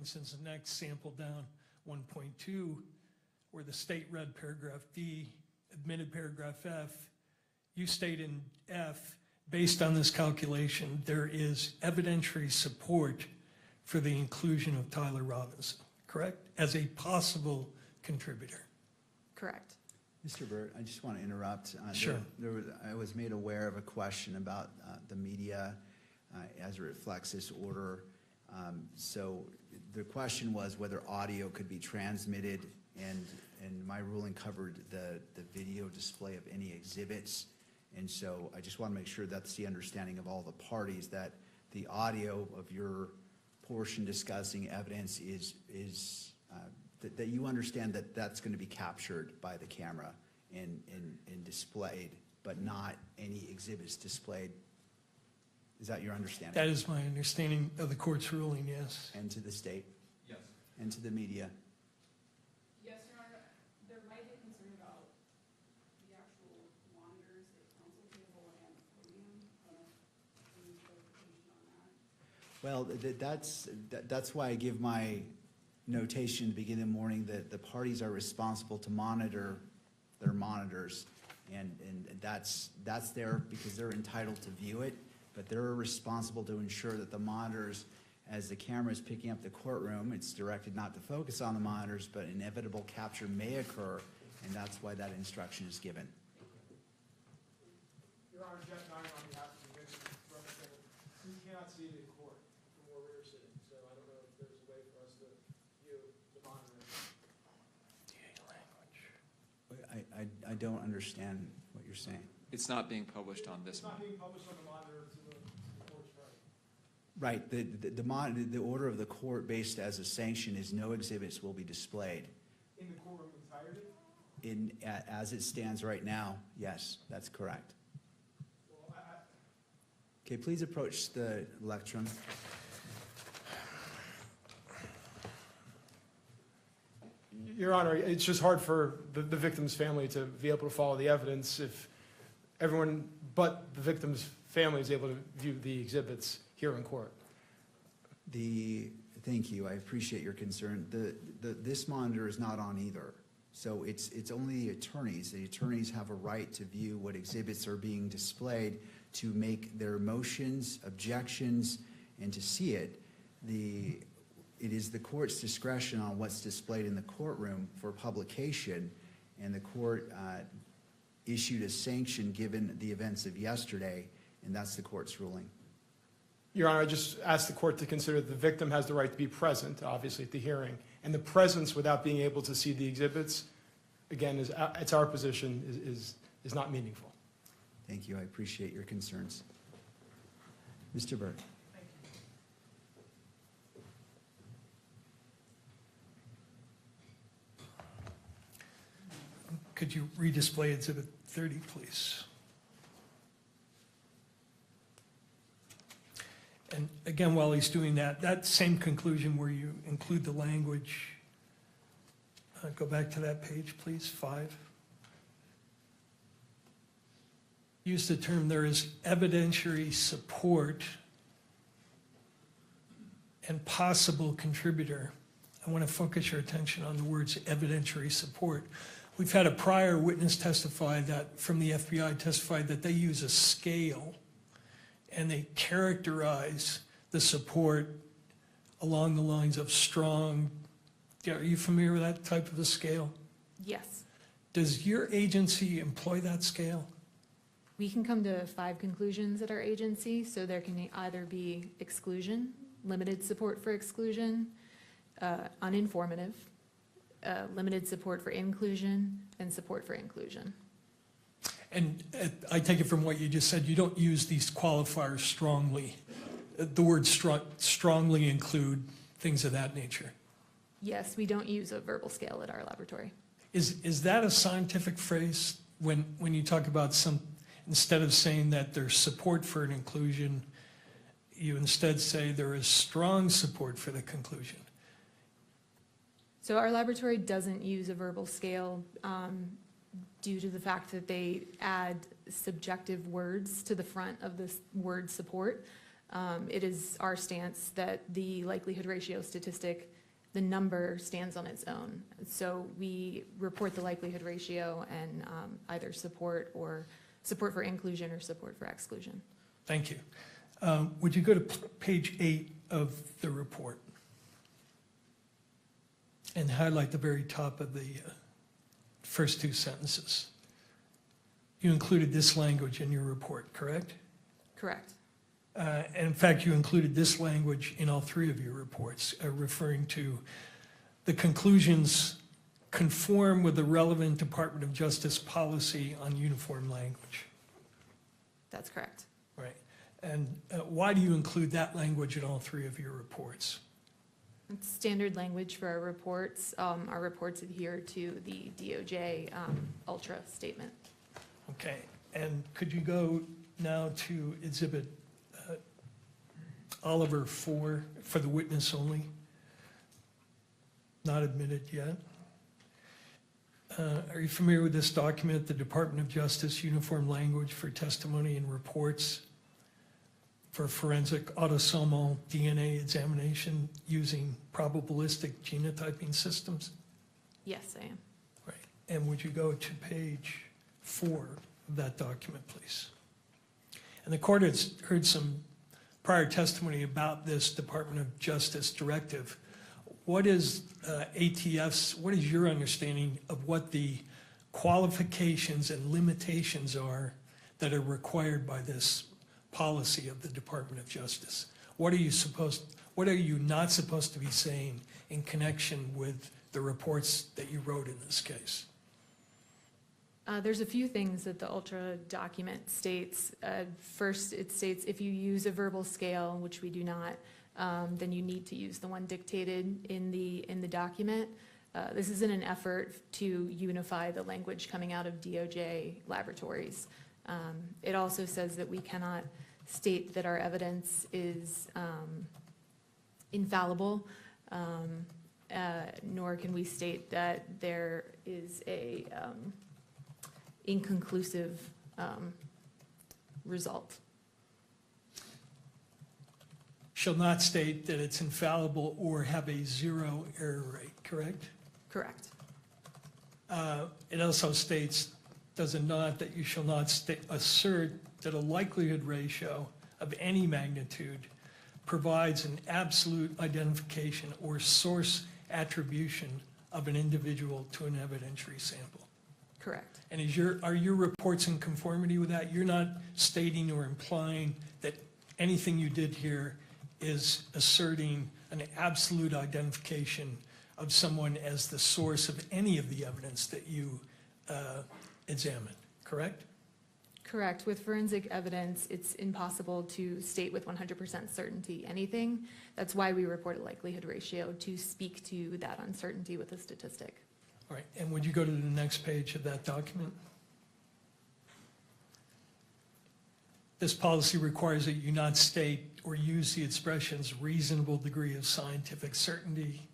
Speaker 7: instance, the next sample down, 1.2, where the state read paragraph D, admitted paragraph F, you state in F, based on this calculation, there is evidentiary support for the inclusion of Tyler Robinson, correct? As a possible contributor.
Speaker 9: Correct.
Speaker 2: Mr. Burt, I just want to interrupt.
Speaker 7: Sure.
Speaker 2: I was made aware of a question about the media as it reflects this order. So the question was whether audio could be transmitted, and my ruling covered the video display of any exhibits. And so I just want to make sure that's the understanding of all the parties, that the audio of your portion discussing evidence is that you understand that that's going to be captured by the camera and displayed, but not any exhibits displayed. Is that your understanding?
Speaker 7: That is my understanding of the court's ruling, yes.
Speaker 2: And to the state
Speaker 5: Yes.
Speaker 2: and to the media?
Speaker 10: Yes, Your Honor, there might be concern about the actual monitors, the council table and podium. Any clarification on that?
Speaker 2: Well, that's why I give my notation at the beginning of the morning that the parties are responsible to monitor their monitors. And that's there because they're entitled to view it, but they're responsible to ensure that the monitors, as the camera is picking up the courtroom, it's directed not to focus on the monitors, but inevitable capture may occur, and that's why that instruction is given.
Speaker 11: Your Honor, Jeff Nye on behalf of the victim representative. We cannot see the court from where we're sitting, so I don't know if there's a way for us to view the monitor.
Speaker 2: I don't understand what you're saying.
Speaker 5: It's not being published on this
Speaker 11: It's not
Speaker 5: one.
Speaker 11: being published on the monitor to the court's right.
Speaker 2: Right, the order of the court based as a sanction is no exhibits will be displayed.
Speaker 11: In the courtroom entirety?
Speaker 2: As it stands right now, yes, that's correct.
Speaker 11: Well,
Speaker 2: Okay, please approach the lectern.
Speaker 11: Your Honor, it's just hard for the victim's family to be able to follow the evidence if everyone but the victim's family is able to view the exhibits here in court.
Speaker 2: Thank you, I appreciate your concern. This monitor is not on either. So it's only the attorneys. The attorneys have a right to view what exhibits are being displayed, to make their motions, objections, and to see it. It is the court's discretion on what's displayed in the courtroom for publication, and the court issued a sanction given the events of yesterday, and that's the court's ruling.
Speaker 11: Your Honor, I just asked the court to consider the victim has the right to be present, obviously, at the hearing. And the presence without being able to see the exhibits, again, it's our position, is not meaningful.
Speaker 2: Thank you, I appreciate your concerns. Mr. Burke.
Speaker 7: Could you redisplay Exhibit 30, please? And again, while he's doing that, that same conclusion where you include the language, go back to that page, please, 5. Use the term, there is evidentiary support and possible contributor. I want to focus your attention on the words evidentiary support. We've had a prior witness testify that, from the FBI, testified that they use a scale and they characterize the support along the lines of strong. Are you familiar with that type of a scale?
Speaker 9: Yes.
Speaker 7: Does your agency employ that scale?
Speaker 9: We can come to 5 conclusions at our agency, so there can either be exclusion, limited support for exclusion, uninformative, limited support for inclusion, and support for inclusion.
Speaker 7: And I take it from what you just said, you don't use these qualifiers strongly. The word strongly include things of that nature.
Speaker 9: Yes, we don't use a verbal scale at our laboratory.
Speaker 7: Is that a scientific phrase when you talk about instead of saying that there's support for an inclusion, you instead say there is strong support for the conclusion?
Speaker 9: So our laboratory doesn't use a verbal scale due to the fact that they add subjective words to the front of this word support. It is our stance that the likelihood ratio statistic, the number stands on its own. So we report the likelihood ratio and either support for inclusion or support for exclusion.
Speaker 7: Thank you. Would you go to page 8 of the report? And highlight the very top of the first 2 sentences. You included this language in your report, correct?
Speaker 9: Correct.
Speaker 7: And in fact, you included this language in all 3 of your reports, referring to the conclusions conform with the relevant Department of Justice policy on uniform language.
Speaker 9: That's correct.
Speaker 7: Right. And why do you include that language in all 3 of your reports?
Speaker 9: It's standard language for our reports. Our reports adhere to the DOJ Ultra statement.
Speaker 7: Okay. And could you go now to Exhibit Oliver 4 for the witness only? Not admitted yet. Are you familiar with this document, the Department of Justice Uniform Language for Testimony and Reports for Forensic Autosomal DNA Examination using probabilistic genotyping systems?
Speaker 9: Yes, I am.
Speaker 7: Right. And would you go to page 4 of that document, please? And the court has heard some prior testimony about this Department of Justice directive. What is ATF's, what is your understanding of what the qualifications and limitations are that are required by this policy of the Department of Justice? What are you not supposed to be saying in connection with the reports that you wrote in this case?
Speaker 9: There's a few things that the Ultra document states. First, it states if you use a verbal scale, which we do not, then you need to use the one dictated in the document. This is in an effort to unify the language coming out of DOJ laboratories. It also says that we cannot state that our evidence is infallible, nor can we state that there is a inconclusive result.
Speaker 7: Shall not state that it's infallible or have a 0 error rate, correct?
Speaker 9: Correct.
Speaker 7: It also states, does it not, that you shall not assert that a likelihood ratio of any magnitude provides an absolute identification or source attribution of an individual to an evidentiary sample.
Speaker 9: Correct.
Speaker 7: And are your reports in conformity with that? You're not stating or implying that anything you did here is asserting an absolute identification of someone as the source of any of the evidence that you examined, correct?
Speaker 9: Correct. With forensic evidence, it's impossible to state with 100% certainty anything. That's why we report a likelihood ratio, to speak to that uncertainty with a statistic.
Speaker 7: All right, and would you go to the next page of that document? This policy requires that you not state or use the expressions reasonable degree of scientific certainty,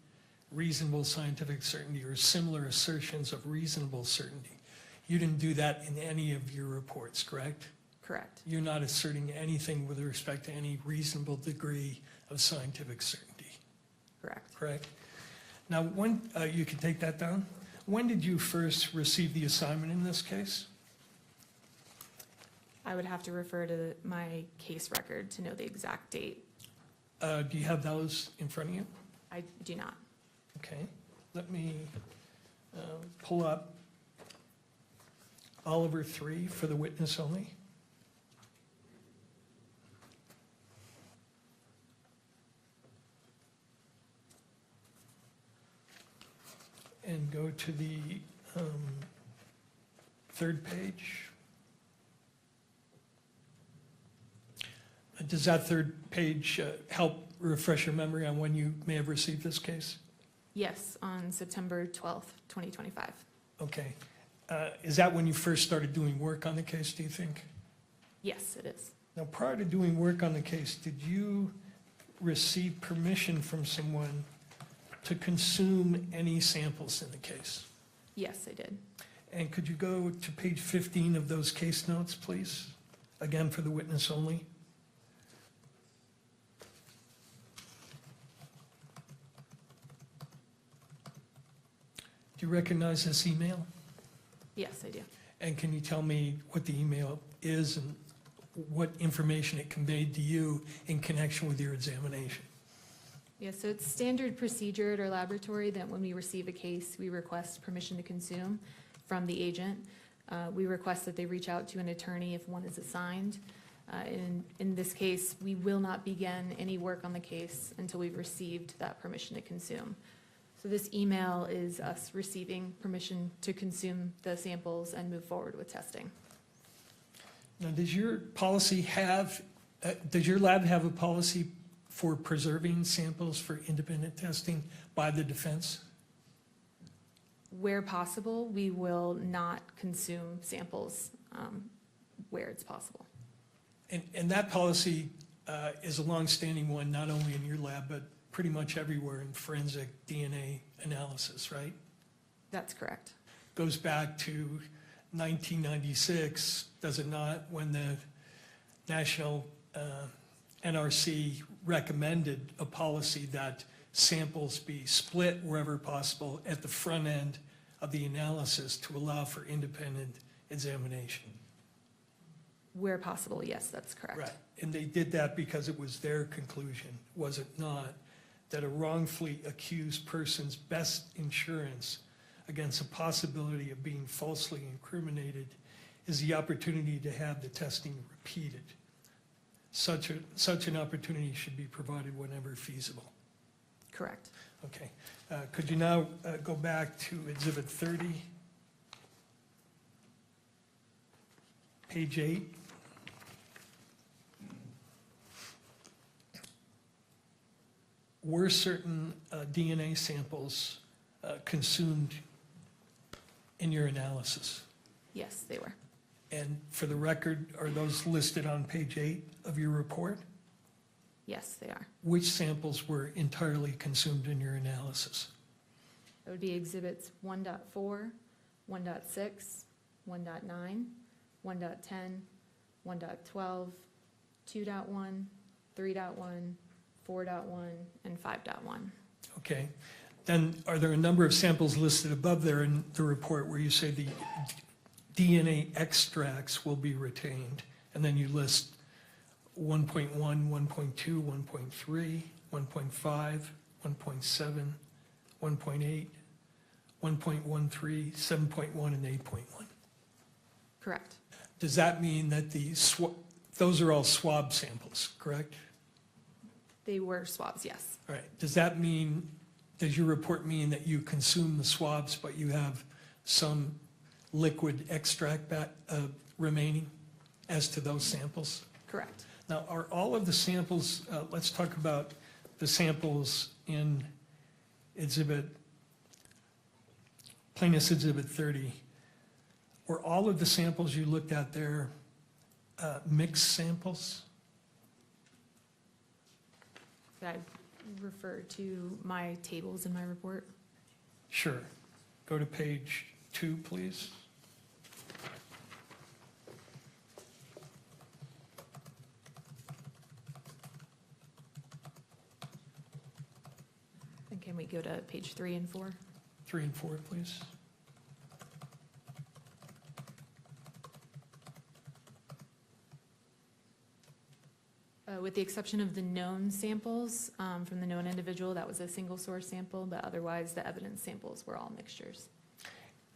Speaker 7: reasonable scientific certainty, or similar assertions of reasonable certainty. You didn't do that in any of your reports, correct?
Speaker 9: Correct.
Speaker 7: You're not asserting anything with respect to any reasonable degree of scientific certainty,
Speaker 9: Correct.
Speaker 7: correct? Now, when, you can take that down. When did you first receive the assignment in this case?
Speaker 9: I would have to refer to my case record to know the exact date.
Speaker 7: Do you have those in front of you?
Speaker 9: I do not.
Speaker 7: Okay, let me pull up Oliver 3 for the witness only. And go to the third page. Does that third page help refresh your memory on when you may have received this case?
Speaker 9: Yes, on September 12th, 2025.
Speaker 7: Okay. Is that when you first started doing work on the case, do you think?
Speaker 9: Yes, it is.
Speaker 7: Now, prior to doing work on the case, did you receive permission from someone to consume any samples in the case?
Speaker 9: Yes, I did.
Speaker 7: And could you go to page 15 of those case notes, please? Again, for the witness only. Do you recognize this email?
Speaker 9: Yes, I do.
Speaker 7: And can you tell me what the email is and what information it conveyed to you in connection with your examination?
Speaker 9: Yeah, so it's standard procedure at our laboratory that when we receive a case, we request permission to consume from the agent. We request that they reach out to an attorney if one is assigned. In this case, we will not begin any work on the case until we've received that permission to consume. So this email is us receiving permission to consume the samples and move forward with testing.
Speaker 7: Now, does your policy have, does your lab have a policy for preserving samples for independent testing by the defense?
Speaker 9: Where possible, we will not consume samples where it's possible.
Speaker 7: And that policy is a longstanding one, not only in your lab, but pretty much everywhere in forensic DNA analysis, right?
Speaker 9: That's correct.
Speaker 7: Goes back to 1996, does it not, when the National NRC recommended a policy that samples be split wherever possible at the front end of the analysis to allow for independent examination.
Speaker 9: Where possible, yes, that's correct.
Speaker 7: Right, and they did that because it was their conclusion, was it not, that a wrongfully accused person's best insurance against a possibility of being falsely incriminated is the opportunity to have the testing repeated. Such an opportunity should be provided whenever feasible.
Speaker 9: Correct.
Speaker 7: Okay, could you now go back to Exhibit 30? Page 8. Were certain DNA samples consumed in your analysis?
Speaker 9: Yes, they were.
Speaker 7: And for the record, are those listed on page 8 of your report?
Speaker 9: Yes, they are.
Speaker 7: Which samples were entirely consumed in your analysis?
Speaker 9: That would be exhibits 1.4, 1.6, 1.9, 1.10, 1.12, 2.1, 3.1, 4.1, and 5.1.
Speaker 7: Okay, then are there a number of samples listed above there in the report where you say the DNA extracts will be retained? And then you list 1.1, 1.2, 1.3, 1.5, 1.7, 1.8, 1.13, 7.1, and 8.1.
Speaker 9: Correct.
Speaker 7: Does that mean that those are all swab samples, correct?
Speaker 9: They were swabs, yes.
Speaker 7: All right, does your report mean that you consume the swabs, but you have some liquid extract remaining as to those samples?
Speaker 9: Correct.
Speaker 7: Now, are all of the samples, let's talk about the samples in Plaintiff's Exhibit 30. Were all of the samples you looked at there mixed samples?
Speaker 9: Could I refer to my tables in my report?
Speaker 7: Sure. Go to page 2, please.
Speaker 9: And can we go to page 3 and 4?
Speaker 7: 3 and 4, please.
Speaker 9: With the exception of the known samples from the known individual, that was a single source sample, but otherwise the evidence samples were all mixtures.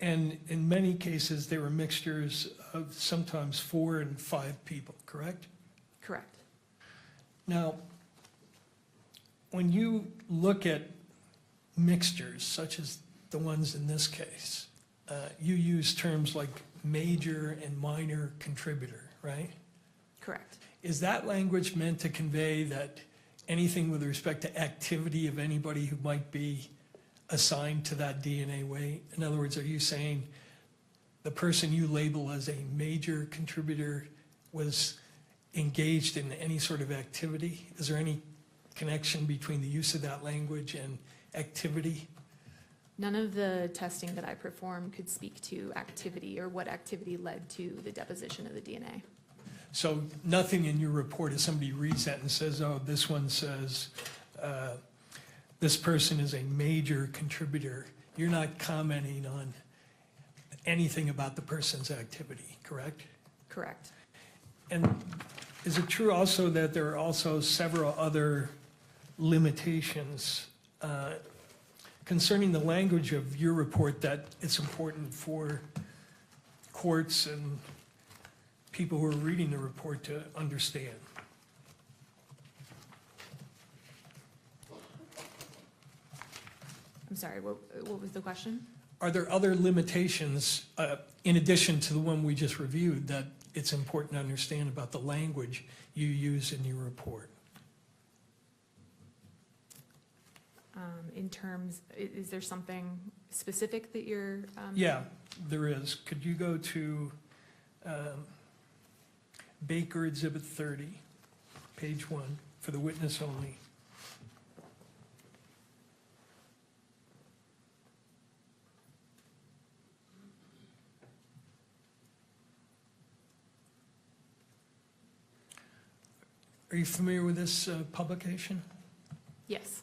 Speaker 7: And in many cases, they were mixtures of sometimes 4 and 5 people, correct?
Speaker 9: Correct.
Speaker 7: Now, when you look at mixtures, such as the ones in this case, you use terms like major and minor contributor, right?
Speaker 9: Correct.
Speaker 7: Is that language meant to convey that anything with respect to activity of anybody who might be assigned to that DNA weight? In other words, are you saying the person you label as a major contributor was engaged in any sort of activity? Is there any connection between the use of that language and activity?
Speaker 9: None of the testing that I performed could speak to activity or what activity led to the deposition of the DNA.
Speaker 7: So nothing in your report, if somebody reads that and says, oh, this one says this person is a major contributor, you're not commenting on anything about the person's activity, correct?
Speaker 9: Correct.
Speaker 7: And is it true also that there are also several other limitations concerning the language of your report that it's important for courts and people who are reading the report to understand?
Speaker 9: I'm sorry, what was the question?
Speaker 7: Are there other limitations, in addition to the one we just reviewed, that it's important to understand about the language you use in your report?
Speaker 9: In terms, is there something specific that you're?
Speaker 7: Yeah, there is. Could you go to Baker Exhibit 30, page 1, for the witness only? Are you familiar with this publication?
Speaker 9: Yes,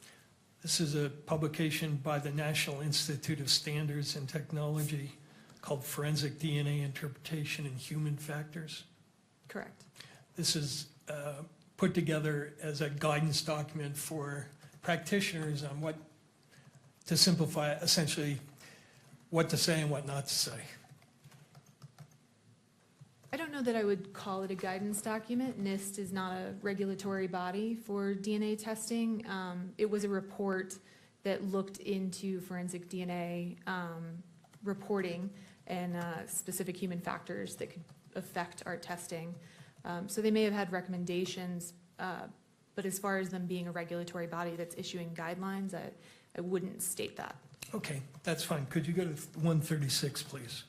Speaker 7: This is a publication by the National Institute of Standards and Technology called Forensic DNA Interpretation and Human Factors.
Speaker 9: correct.
Speaker 7: This is put together as a guidance document for practitioners on what, to simplify essentially, what to say and what not to say.
Speaker 9: I don't know that I would call it a guidance document. NIST is not a regulatory body for DNA testing. It was a report that looked into forensic DNA reporting and specific human factors that could affect our testing. So they may have had recommendations, but as far as them being a regulatory body that's issuing guidelines, I wouldn't state that.
Speaker 7: Okay, that's fine. Could you go to 136, please?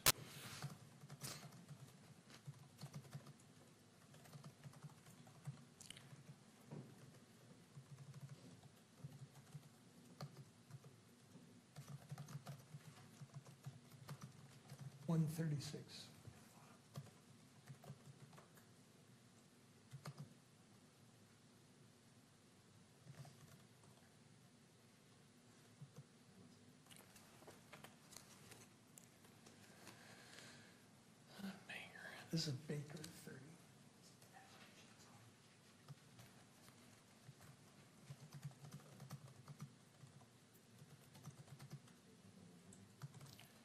Speaker 7: This is Baker 30.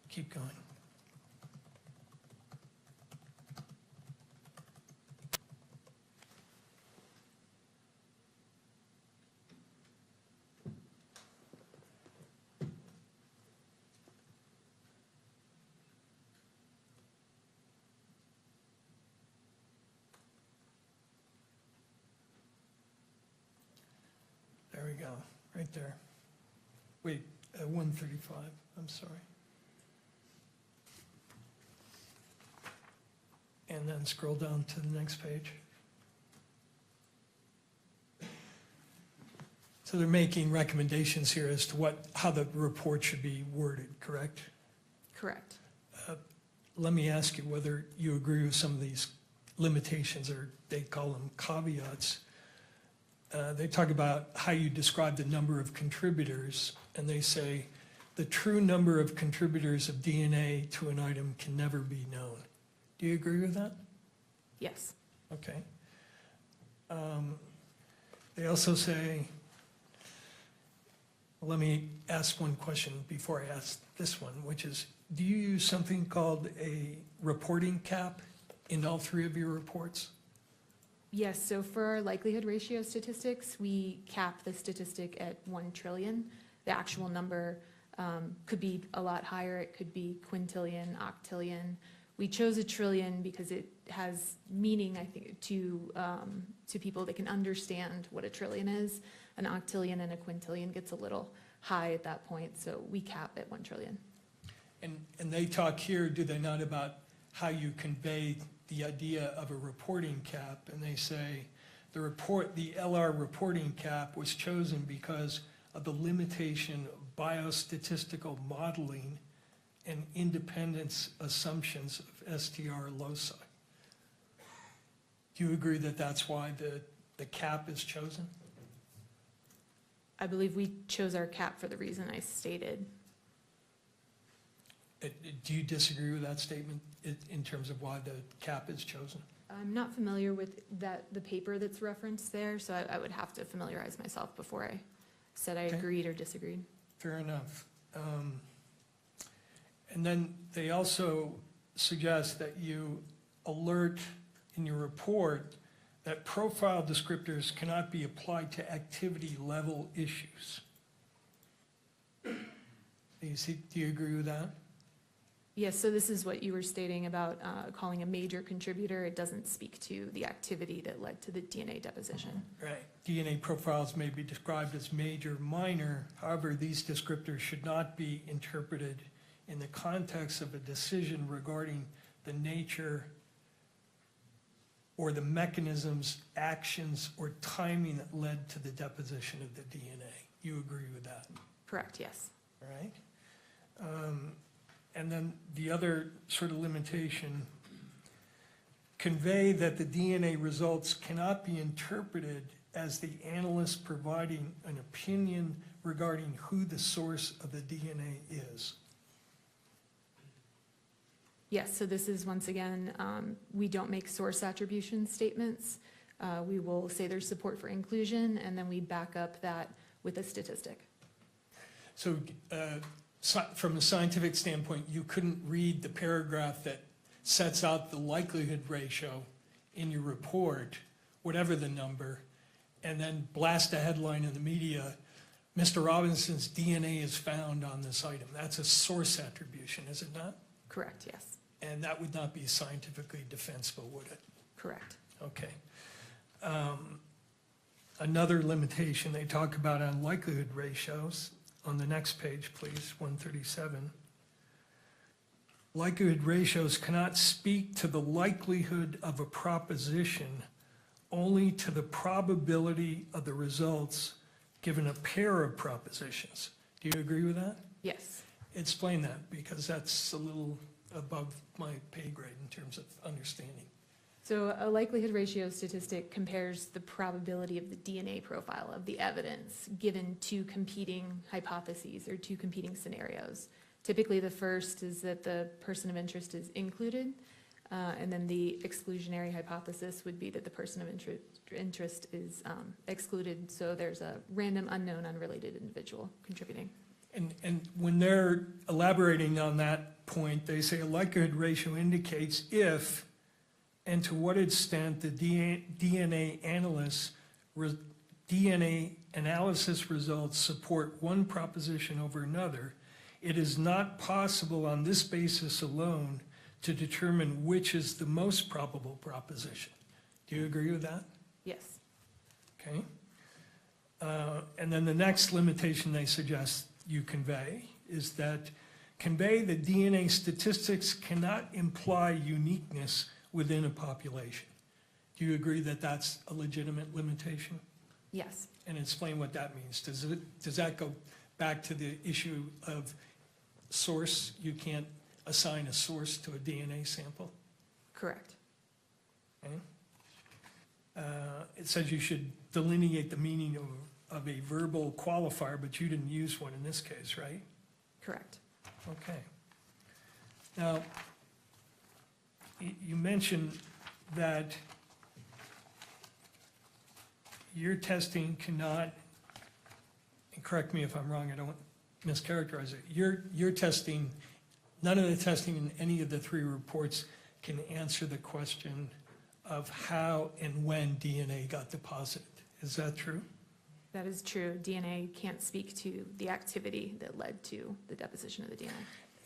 Speaker 7: Keep going. There we go, right there. Wait, 135, I'm sorry. And then scroll down to the next page. So they're making recommendations here as to how the report should be worded, correct?
Speaker 9: Correct.
Speaker 7: Let me ask you whether you agree with some of these limitations, or they call them caveats. They talk about how you describe the number of contributors, and they say the true number of contributors of DNA to an item can never be known. Do you agree with that?
Speaker 9: Yes.
Speaker 7: Okay. They also say, well, let me ask one question before I ask this one, which is, do you use something called a reporting cap in all three of your reports?
Speaker 9: Yes, so for our likelihood ratio statistics, we cap the statistic at 1 trillion. The actual number could be a lot higher. It could be quintillion, octillion. We chose 1 trillion because it has meaning, I think, to people that can understand what 1 trillion is. An octillion and a quintillion gets a little high at that point, so we cap at 1 trillion.
Speaker 7: And they talk here, do they not, about how you convey the idea of a reporting cap? And they say the LR reporting cap was chosen because of the limitation of biostatistical modeling and independence assumptions of STR loci. Do you agree that that's why the cap is chosen?
Speaker 9: I believe we chose our cap for the reason I stated.
Speaker 7: Do you disagree with that statement in terms of why the cap is chosen?
Speaker 9: I'm not familiar with the paper that's referenced there, so I would have to familiarize myself before I said I
Speaker 7: Okay.
Speaker 9: agreed or disagreed.
Speaker 7: Fair enough. And then they also suggest that you alert in your report that profile descriptors cannot be applied to activity level issues. Do you agree with that?
Speaker 9: Yes, so this is what you were stating about calling a major contributor. It doesn't speak to the activity that led to the DNA deposition.
Speaker 7: Right. DNA profiles may be described as major, minor. However, these descriptors should not be interpreted in the context of a decision regarding the nature or the mechanisms, actions, or timing that led to the deposition of the DNA. You agree with that?
Speaker 9: Correct, yes.
Speaker 7: All right. And then the other sort of limitation, convey that the DNA results cannot be interpreted as the analyst providing an opinion regarding who the source of the DNA is.
Speaker 9: Yes, so this is, once again, we don't make source attribution statements. We will say there's support for inclusion, and then we back up that with a statistic.
Speaker 7: So from a scientific standpoint, you couldn't read the paragraph that sets out the likelihood ratio in your report, whatever the number, and then blast a headline in the media, Mr. Robinson's DNA is found on this item. That's a source attribution, is it not?
Speaker 9: Correct, yes.
Speaker 7: And that would not be scientifically defensible, would it?
Speaker 9: Correct.
Speaker 7: Okay. Another limitation they talk about on likelihood ratios, on the next page, please, 137. Likelihood ratios cannot speak to the likelihood of a proposition, only to the probability of the results given a pair of propositions. Do you agree with that?
Speaker 9: Yes.
Speaker 7: Explain that, because that's a little above my pay grade in terms of understanding.
Speaker 9: So a likelihood ratio statistic compares the probability of the DNA profile of the evidence given two competing hypotheses or two competing scenarios. Typically, the first is that the person of interest is included, and then the exclusionary hypothesis would be that the person of interest is excluded, so there's a random, unknown, unrelated individual contributing.
Speaker 7: And when they're elaborating on that point, they say a likelihood ratio indicates if and to what extent the DNA analysis results support one proposition over another. It is not possible on this basis alone to determine which is the most probable proposition. Do you agree with that?
Speaker 9: Yes.
Speaker 7: Okay. And then the next limitation they suggest you convey is that convey that DNA statistics cannot imply uniqueness within a population. Do you agree that that's a legitimate limitation?
Speaker 9: Yes.
Speaker 7: And explain what that means. Does that go back to the issue of source? You can't assign a source to a DNA sample?
Speaker 9: Correct.
Speaker 7: Okay. It says you should delineate the meaning of a verbal qualifier, but you didn't use one in this case, right?
Speaker 9: Correct.
Speaker 7: Okay. Now, you mentioned that your testing cannot, and correct me if I'm wrong, I don't mischaracterize it. Your testing, none of the testing in any of the three reports can answer the question of how and when DNA got deposited. Is that true?
Speaker 9: That is true. DNA can't speak to the activity that led to the deposition of the DNA.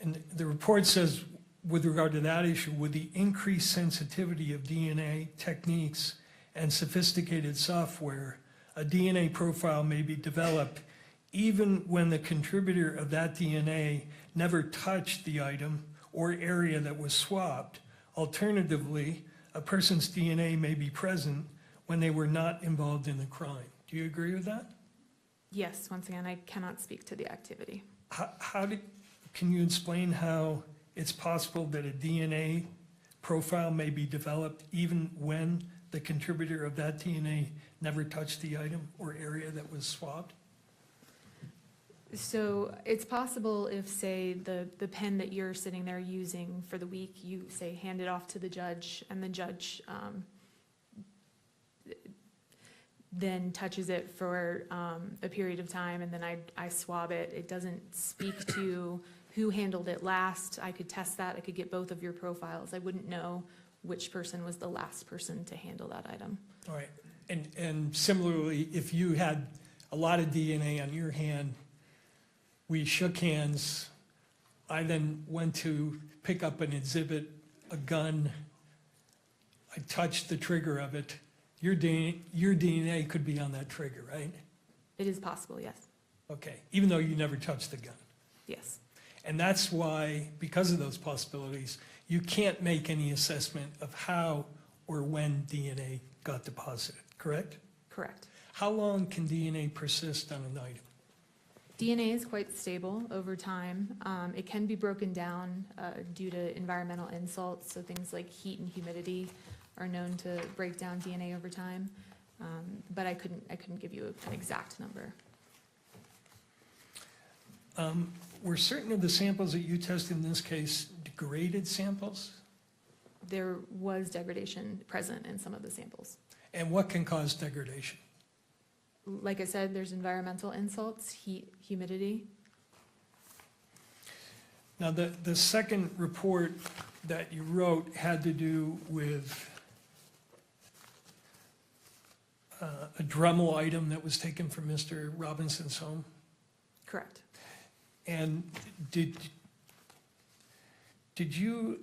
Speaker 7: And the report says, with regard to that issue, with the increased sensitivity of DNA techniques and sophisticated software, a DNA profile may be developed even when the contributor of that DNA never touched the item or area that was swapped. Alternatively, a person's DNA may be present when they were not involved in the crime. Do you agree with that?
Speaker 9: Yes, once again, I cannot speak to the activity.
Speaker 7: Can you explain how it's possible that a DNA profile may be developed even when the contributor of that DNA never touched the item or area that was swapped?
Speaker 9: So it's possible if, say, the pen that you're sitting there using for the week, you say, hand it off to the judge, and the judge then touches it for a period of time, and then I swab it. It doesn't speak to who handled it last. I could test that. I could get both of your profiles. I wouldn't know which person was the last person to handle that item.
Speaker 7: All right, and similarly, if you had a lot of DNA on your hand, we shook hands, I then went to pick up an exhibit, a gun, I touched the trigger of it, your DNA could be on that trigger, right?
Speaker 9: It is possible, yes.
Speaker 7: Okay, even though you never touched the gun.
Speaker 9: Yes,
Speaker 7: And that's why, because of those possibilities, you can't make any assessment of how or when DNA got deposited, correct?
Speaker 9: correct.
Speaker 7: How long can DNA persist on an item?
Speaker 9: DNA is quite stable over time. It can be broken down due to environmental insults, so things like heat and humidity are known to break down DNA over time. But I couldn't give you an exact number.
Speaker 7: Were certain of the samples that you tested in this case degraded samples?
Speaker 9: There was degradation present in some of the samples.
Speaker 7: And what can cause degradation?
Speaker 9: Like I said, there's environmental insults, heat, humidity.
Speaker 7: Now, the second report that you wrote had to do with a Dremel item that was taken from Mr. Robinson's home.
Speaker 9: Correct.
Speaker 7: And did you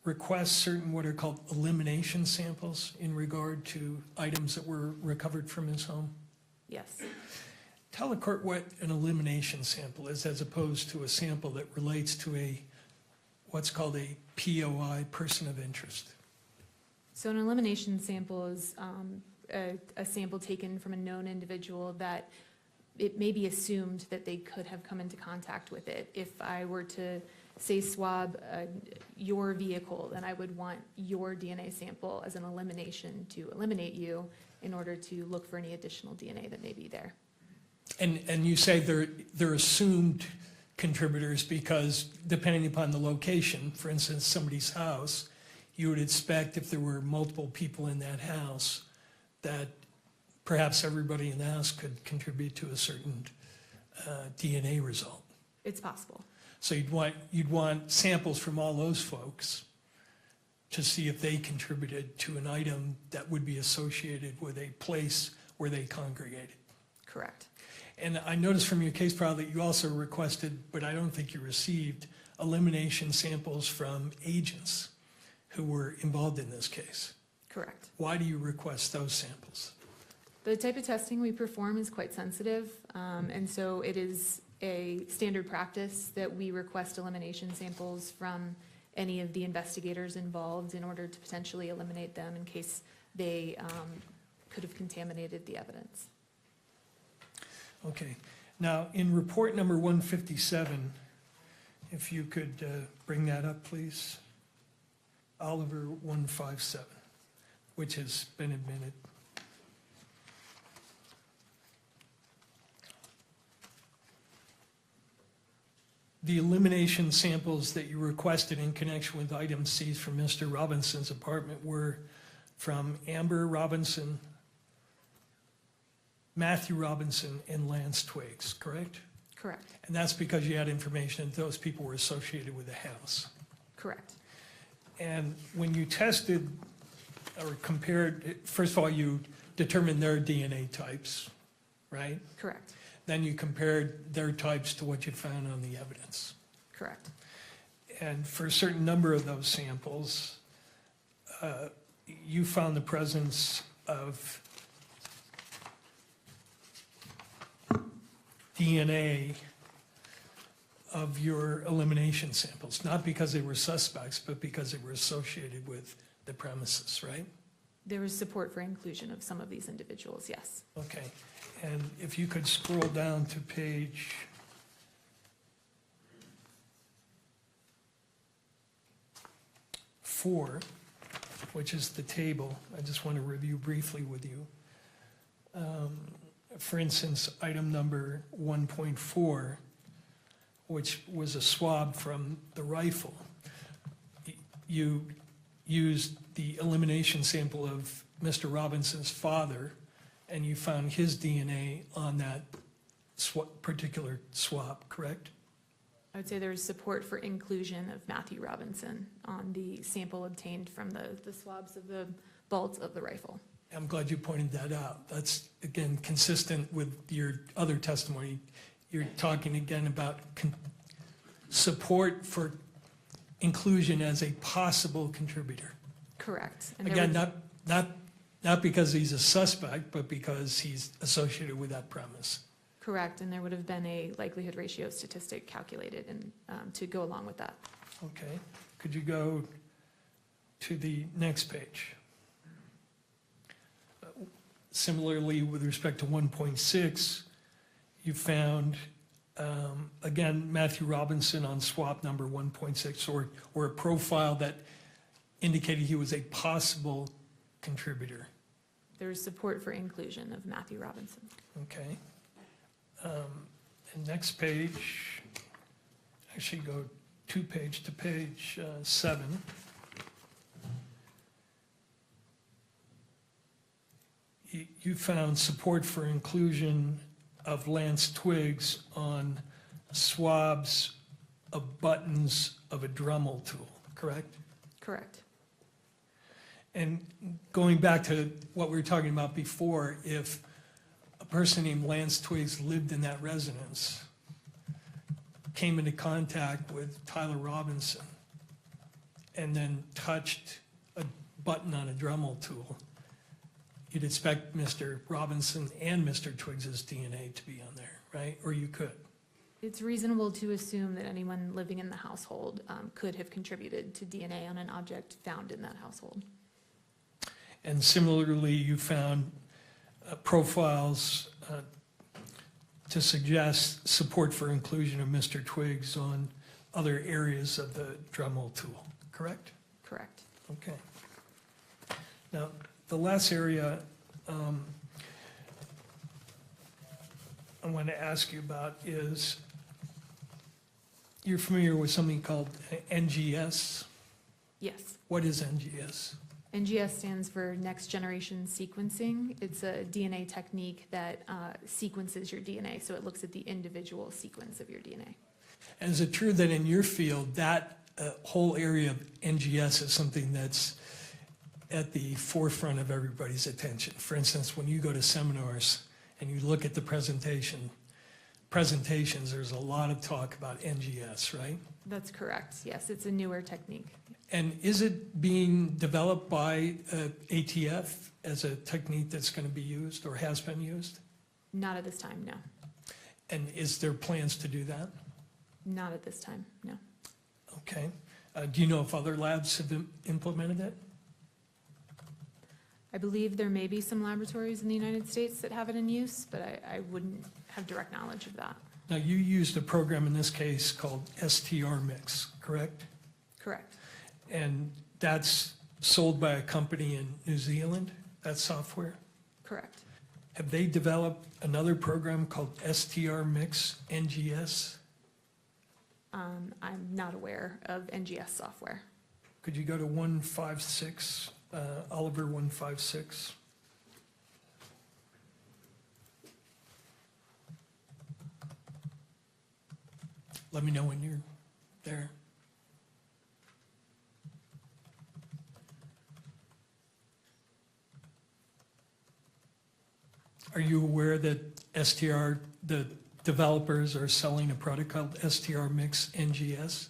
Speaker 7: request certain what are called elimination samples in regard to items that were recovered from his home?
Speaker 9: Yes.
Speaker 7: Tell the court what an elimination sample is as opposed to a sample that relates to what's called a POI, person of interest.
Speaker 9: So an elimination sample is a sample taken from a known individual that it may be assumed that they could have come into contact with it. If I were to, say, swab your vehicle, then I would want your DNA sample as an elimination to eliminate you in order to look for any additional DNA that may be there.
Speaker 7: And you say they're assumed contributors because depending upon the location, for instance, somebody's house, you would expect if there were multiple people in that house that perhaps everybody in the house could contribute to a certain DNA result.
Speaker 9: It's possible.
Speaker 7: So you'd want samples from all those folks to see if they contributed to an item that would be associated with a place where they congregated.
Speaker 9: Correct.
Speaker 7: And I noticed from your case file that you also requested, but I don't think you received, elimination samples from agents who were involved in this case.
Speaker 9: Correct.
Speaker 7: Why do you request those samples?
Speaker 9: The type of testing we perform is quite sensitive, and so it is a standard practice that we request elimination samples from any of the investigators involved in order to potentially eliminate them in case they could have contaminated the evidence.
Speaker 7: Okay. Now, in report number 157, if you could bring that up, please. Oliver 157, which has been admitted. The elimination samples that you requested in connection with items seized from Mr. Robinson's apartment were from Amber Robinson, Matthew Robinson, and Lance Twiggs, correct?
Speaker 9: Correct.
Speaker 7: And that's because you had information that those people were associated with the house.
Speaker 9: Correct.
Speaker 7: And when you tested or compared, first of all, you determined their DNA types, right?
Speaker 9: Correct.
Speaker 7: Then you compared their types to what you found on the evidence.
Speaker 9: Correct.
Speaker 7: And for a certain number of those samples, you found the presence of DNA of your elimination samples, not because they were suspects, but because they were associated with the premises, right?
Speaker 9: There was support for inclusion of some of these individuals, yes.
Speaker 7: Okay, and if you could scroll down to page 4, which is the table, I just want to review briefly with you. For instance, item number 1.4, which was a swab from the rifle. You used the elimination sample of Mr. Robinson's father, and you found his DNA on that particular swab, correct?
Speaker 9: I would say there was support for inclusion of Matthew Robinson on the sample obtained from the swabs of the bolts of the rifle.
Speaker 7: I'm glad you pointed that out. That's, again, consistent with your other testimony. You're talking again about support for inclusion as a possible contributor.
Speaker 9: Correct. And there
Speaker 7: Again,
Speaker 9: was-
Speaker 7: not because he's a suspect, but because he's associated with that premise.
Speaker 9: Correct, and there would have been a likelihood ratio statistic calculated and to go along with that.
Speaker 7: Okay, could you go to the next page? Similarly, with respect to 1.6, you found, again, Matthew Robinson on swab number 1.6, or a profile that indicated he was a possible contributor.
Speaker 9: There was support for inclusion of Matthew Robinson.
Speaker 7: Okay. And next page, actually go to page 7. You found support for inclusion of Lance Twiggs on swabs of buttons of a Dremel tool, correct?
Speaker 9: Correct.
Speaker 7: And going back to what we were talking about before, if a person named Lance Twiggs lived in that residence, came into contact with Tyler Robinson, and then touched a button on a Dremel tool, you'd expect Mr. Robinson and Mr. Twiggs's DNA to be on there, right? Or you could.
Speaker 9: It's reasonable to assume that anyone living in the household could have contributed to DNA on an object found in that household.
Speaker 7: And similarly, you found profiles to suggest support for inclusion of Mr. Twiggs on other areas of the Dremel tool, correct?
Speaker 9: Correct.
Speaker 7: Okay. Now, the last area I want to ask you about is, you're familiar with something called NGS?
Speaker 9: Yes.
Speaker 7: What is NGS?
Speaker 9: NGS stands for Next Generation Sequencing. It's a DNA technique that sequences your DNA, so it looks at the individual sequence of your DNA.
Speaker 7: And is it true that in your field, that whole area of NGS is something that's at the forefront of everybody's attention? For instance, when you go to seminars and you look at the presentations, there's a lot of talk about NGS, right?
Speaker 9: That's correct. Yes, it's a newer technique.
Speaker 7: And is it being developed by ATF as a technique that's going to be used or has been used?
Speaker 9: Not at this time, no.
Speaker 7: And is there plans to do that?
Speaker 9: Not at this time, no.
Speaker 7: Okay. Do you know if other labs have implemented it?
Speaker 9: I believe there may be some laboratories in the United States that have it in use, but I wouldn't have direct knowledge of that.
Speaker 7: Now, you used a program in this case called STR Mix, correct?
Speaker 9: Correct.
Speaker 7: And that's sold by a company in New Zealand, that software?
Speaker 9: Correct.
Speaker 7: Have they developed another program called STR Mix NGS?
Speaker 9: I'm not aware of NGS software.
Speaker 7: Could you go to 156, Oliver 156? Let me know when you're there. Are you aware that STR, the developers are selling a product called STR Mix NGS?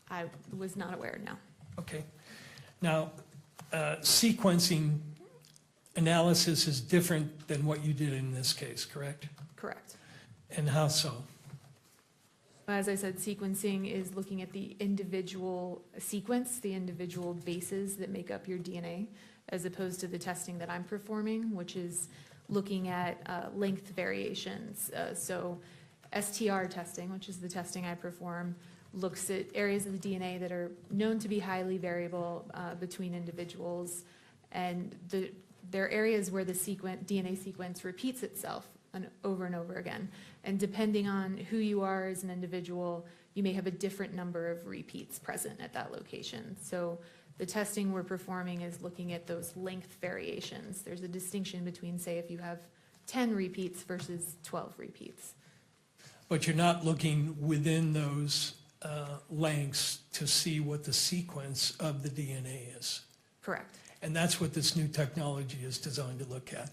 Speaker 9: I was not aware, no.
Speaker 7: Okay. Now, sequencing analysis is different than what you did in this case, correct?
Speaker 9: Correct.
Speaker 7: And how so?
Speaker 9: As I said, sequencing is looking at the individual sequence, the individual bases that make up your DNA, as opposed to the testing that I'm performing, which is looking at length variations. So STR testing, which is the testing I perform, looks at areas of the DNA that are known to be highly variable between individuals. And the there are areas where the DNA sequence repeats itself over and over again. And depending on who you are as an individual, you may have a different number of repeats present at that location. So the testing we're performing is looking at those length variations. There's a distinction between, say, if you have 10 repeats versus 12 repeats.
Speaker 7: But you're not looking within those lengths to see what the sequence of the DNA is.
Speaker 9: Correct,
Speaker 7: And that's what this new technology is designed to look at.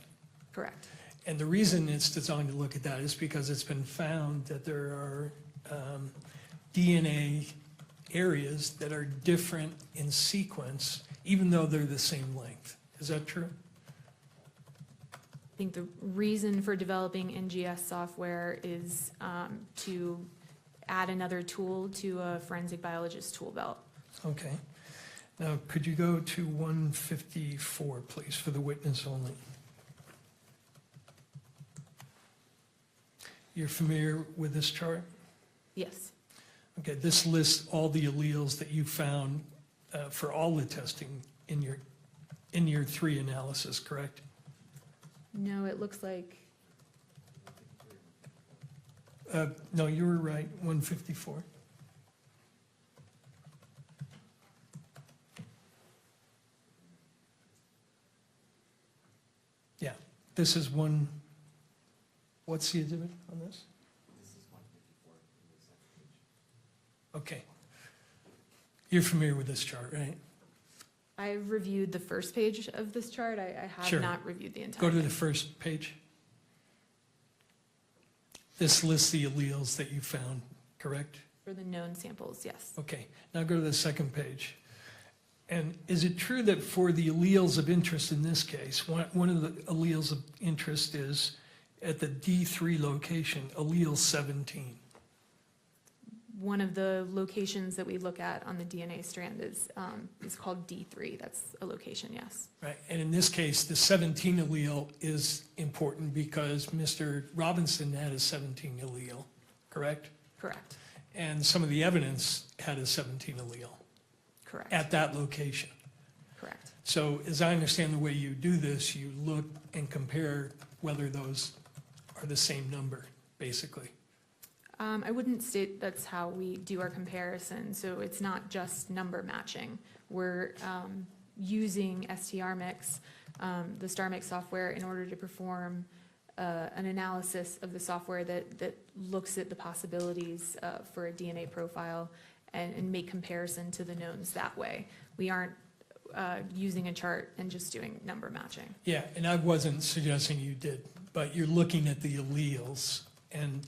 Speaker 9: correct.
Speaker 7: And the reason it's designed to look at that is because it's been found that there are DNA areas that are different in sequence, even though they're the same length. Is that true?
Speaker 9: I think the reason for developing NGS software is to add another tool to a forensic biologist tool belt.
Speaker 7: Okay. Now, could you go to 154, please, for the witness only? You're familiar with this chart?
Speaker 9: Yes,
Speaker 7: Okay, this lists all the alleles that you found for all the testing in your 3 analysis, correct?
Speaker 9: no, it looks like,
Speaker 7: No, you were right, 154. Yeah, this is one, what's the exhibit on this? Okay. You're familiar with this chart, right?
Speaker 9: I've reviewed the first page of this chart. I
Speaker 7: Sure.
Speaker 9: have not reviewed the entire
Speaker 7: Go to the
Speaker 9: thing.
Speaker 7: first page. This lists the alleles that you found, correct?
Speaker 9: For the known samples, yes.
Speaker 7: Okay, now go to the second page. And is it true that for the alleles of interest in this case, one of the alleles of interest is at the D3 location, allele 17?
Speaker 9: One of the locations that we look at on the DNA strand is called D3. That's a location, yes.
Speaker 7: Right, and in this case, the 17 allele is important because Mr. Robinson had a 17 allele, correct?
Speaker 9: Correct,
Speaker 7: And some of the evidence had a 17 allele
Speaker 9: correct,
Speaker 7: at that location.
Speaker 9: correct.
Speaker 7: So as I understand the way you do this, you look and compare whether those are the same number, basically.
Speaker 9: I wouldn't state that's how we do our comparison, so it's not just number matching. We're using STRmix, the STARmix software, in order to perform an analysis of the software that looks at the possibilities for a DNA profile and make comparison to the knowns that way. We aren't using a chart and just doing number matching.
Speaker 7: Yeah, and I wasn't suggesting you did, but you're looking at the alleles and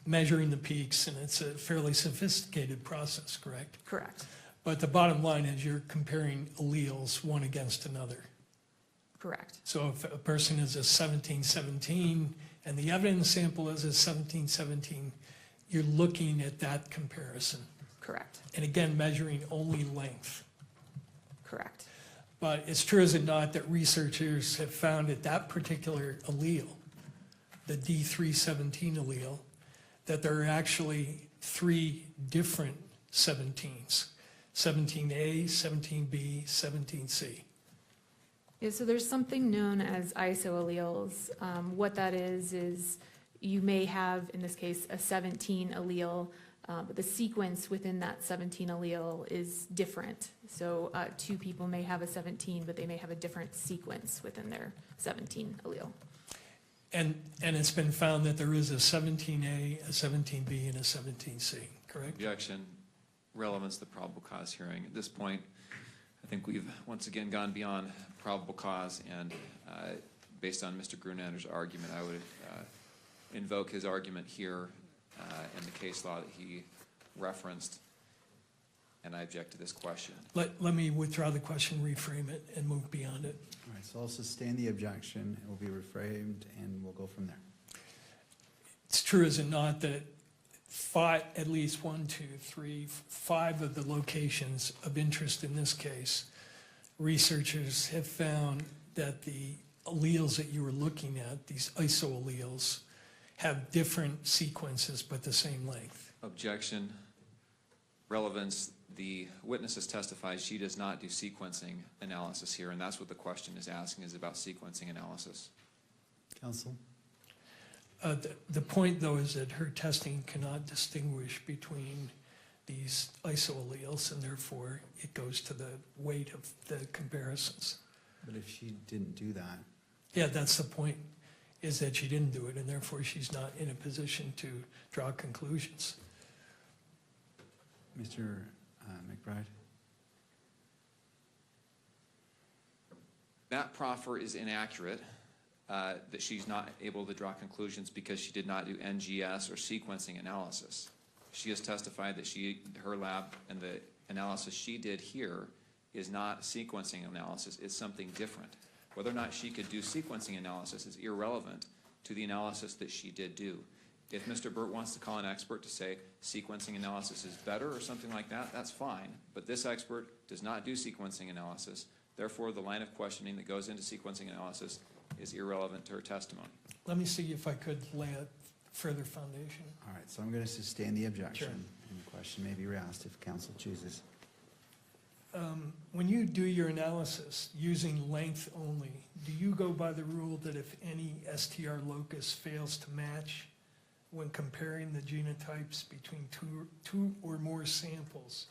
Speaker 7: measuring the peaks, and it's a fairly sophisticated process, correct?
Speaker 9: Correct,
Speaker 7: But the bottom line is you're comparing alleles one against another.
Speaker 9: correct,
Speaker 7: So if a person is a 1717 and the evidence sample is a 1717, you're looking at that comparison.
Speaker 9: correct,
Speaker 7: And again, measuring only length.
Speaker 9: correct.
Speaker 7: But it's true, is it not, that researchers have found that that particular allele, the D317 allele, that there are actually 3 different 17s, 17A, 17B, 17C.
Speaker 9: Yeah, so there's something known as isoalleles. What that is you may have, in this case, a 17 allele, but the sequence within that 17 allele is different. So 2 people may have a 17, but they may have a different sequence within their 17 allele.
Speaker 7: And it's been found that there is a 17A, a 17B, and a 17C, correct?
Speaker 5: Objection, relevance to the probable cause hearing. At this point, I think we've once again gone beyond probable cause, and based on Mr. Grunlander's argument, I would invoke his argument here in the case law that he referenced, and I object to this question.
Speaker 7: Let me withdraw the question, reframe it, and move beyond it.
Speaker 2: All right, so I'll sustain the objection, it will be reframed, and we'll go from there.
Speaker 7: It's true, is it not, that at least 1, 2, 3, 5 of the locations of interest in this case, researchers have found that the alleles that you were looking at, these isoalleles, have different sequences but the same length.
Speaker 5: Objection, relevance, The witness has testified she does not do sequencing analysis here, and that's what the question is asking, is about sequencing analysis.
Speaker 2: Counsel?
Speaker 7: The point, though, is that her testing cannot distinguish between these isoalleles, and therefore it goes to the weight of the comparisons.
Speaker 2: But if she didn't do that,
Speaker 7: Yeah, that's the point, is that she didn't do it, and therefore she's not in a position to draw conclusions.
Speaker 2: Mr. McBride?
Speaker 5: That proffer is inaccurate, that she's not able to draw conclusions because she did not do NGS or sequencing analysis. She has testified that her lab and the analysis she did here is not sequencing analysis, it's something different. Whether or not she could do sequencing analysis is irrelevant to the analysis that she did do. If Mr. Burt wants to call an expert to say sequencing analysis is better or something like that, that's fine. But this expert does not do sequencing analysis. Therefore, the line of questioning that goes into sequencing analysis is irrelevant to her testimony.
Speaker 7: Let me see if I could lay a further foundation.
Speaker 2: All right, so I'm going to sustain the objection.
Speaker 7: Sure.
Speaker 2: And the question may be re-asked if counsel chooses.
Speaker 7: When you do your analysis using length only, do you go by the rule that if any STR locus fails to match when comparing the genotypes between two or more samples,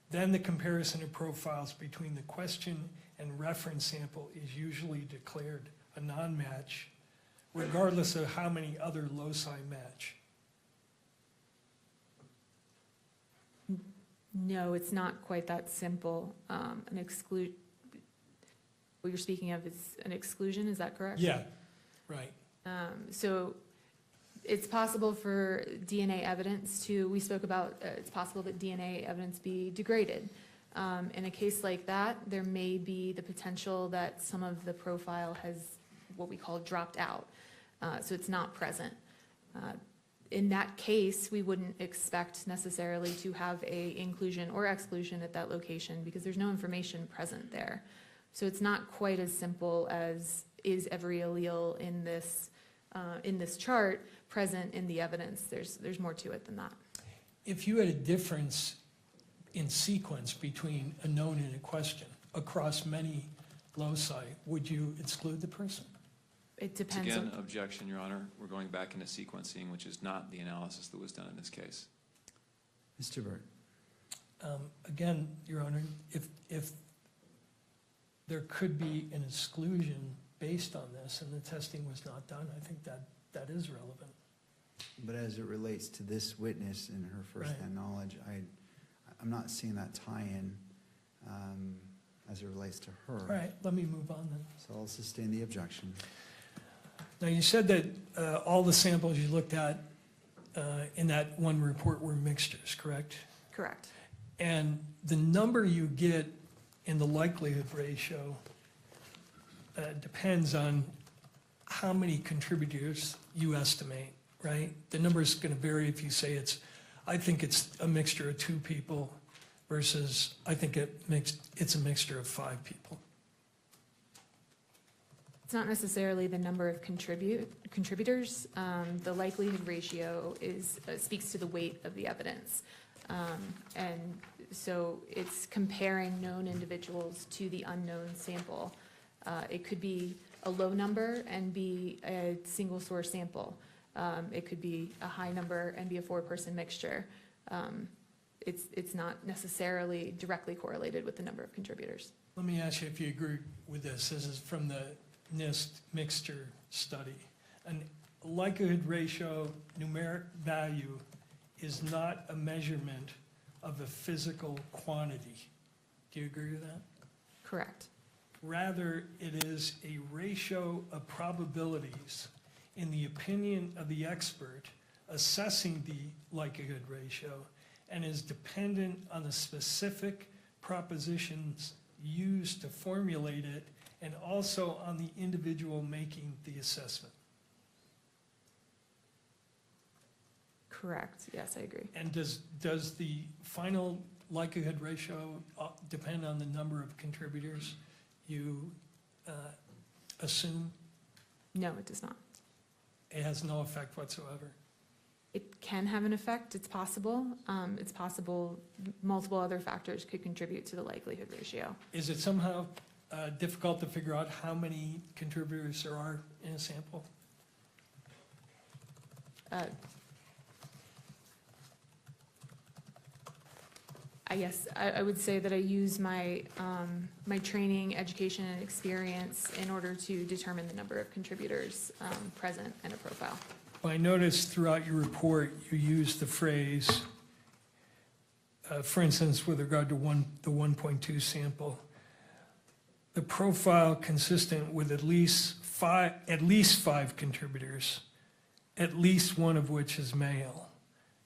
Speaker 7: then the comparison of profiles between the question and reference sample is usually declared a non-match, regardless of how many other loci match?
Speaker 9: No, it's not quite that simple. What you're speaking of is an exclusion, is that correct?
Speaker 7: Yeah, right.
Speaker 9: So it's possible for DNA evidence we spoke about, it's possible that DNA evidence be degraded. In a case like that, there may be the potential that some of the profile has what we call dropped out. So it's not present. In that case, we wouldn't expect necessarily to have a inclusion or exclusion at that location because there's no information present there. So it's not quite as simple as is every allele in this chart present in the evidence. There's more to it than that.
Speaker 7: If you had a difference in sequence between a known and a question across many loci, would you exclude the person?
Speaker 9: It depends
Speaker 5: Again,
Speaker 9: on,
Speaker 5: objection, Your Honor. We're going back into sequencing, which is not the analysis that was done in this case.
Speaker 2: Mr. Burt?
Speaker 7: Again, Your Honor, if there could be an exclusion based on this and the testing was not done, I think that is relevant.
Speaker 2: But as it relates to this witness and her firsthand knowledge, I'm not seeing that tie-in as it relates to her.
Speaker 7: All right, let me move on then.
Speaker 2: So I'll sustain the objection.
Speaker 7: Now, you said that all the samples you looked at in that one report were mixtures, correct?
Speaker 9: correct.
Speaker 7: And the number you get in the likelihood ratio depends on how many contributors you estimate, right? The number is going to vary if you say I think it's a mixture of 2 people versus I think it's a mixture of 5 people.
Speaker 9: It's not necessarily the number of contributors. The likelihood ratio speaks to the weight of the evidence. And so it's comparing known individuals to the unknown sample. It could be a low number and be a single source sample. It could be a high number and be a 4-person mixture. It's not necessarily directly correlated with the number of contributors.
Speaker 7: Let me ask you if you agree with this. This is from the NIST mixture study. An likelihood ratio numeric value is not a measurement of a physical quantity. Do you agree with that?
Speaker 9: Correct.
Speaker 7: Rather, it is a ratio of probabilities in the opinion of the expert assessing the likelihood ratio and is dependent on the specific propositions used to formulate it and also on the individual making the assessment.
Speaker 9: Correct. Yes, I agree.
Speaker 7: And does the final likelihood ratio depend on the number of contributors you assume?
Speaker 9: No, it does not.
Speaker 7: It has no effect whatsoever.
Speaker 9: It can have an effect, it's possible. It's possible multiple other factors could contribute to the likelihood ratio.
Speaker 7: Is it somehow difficult to figure out how many contributors there are in a sample?
Speaker 9: I guess I would say that I use my, my training, education, and experience in order to determine the number of contributors present in a profile.
Speaker 7: Well, I noticed throughout your report, you use the phrase, for instance, with regard to the 1.2 sample, the profile consistent with at least five contributors, at least one of which is male.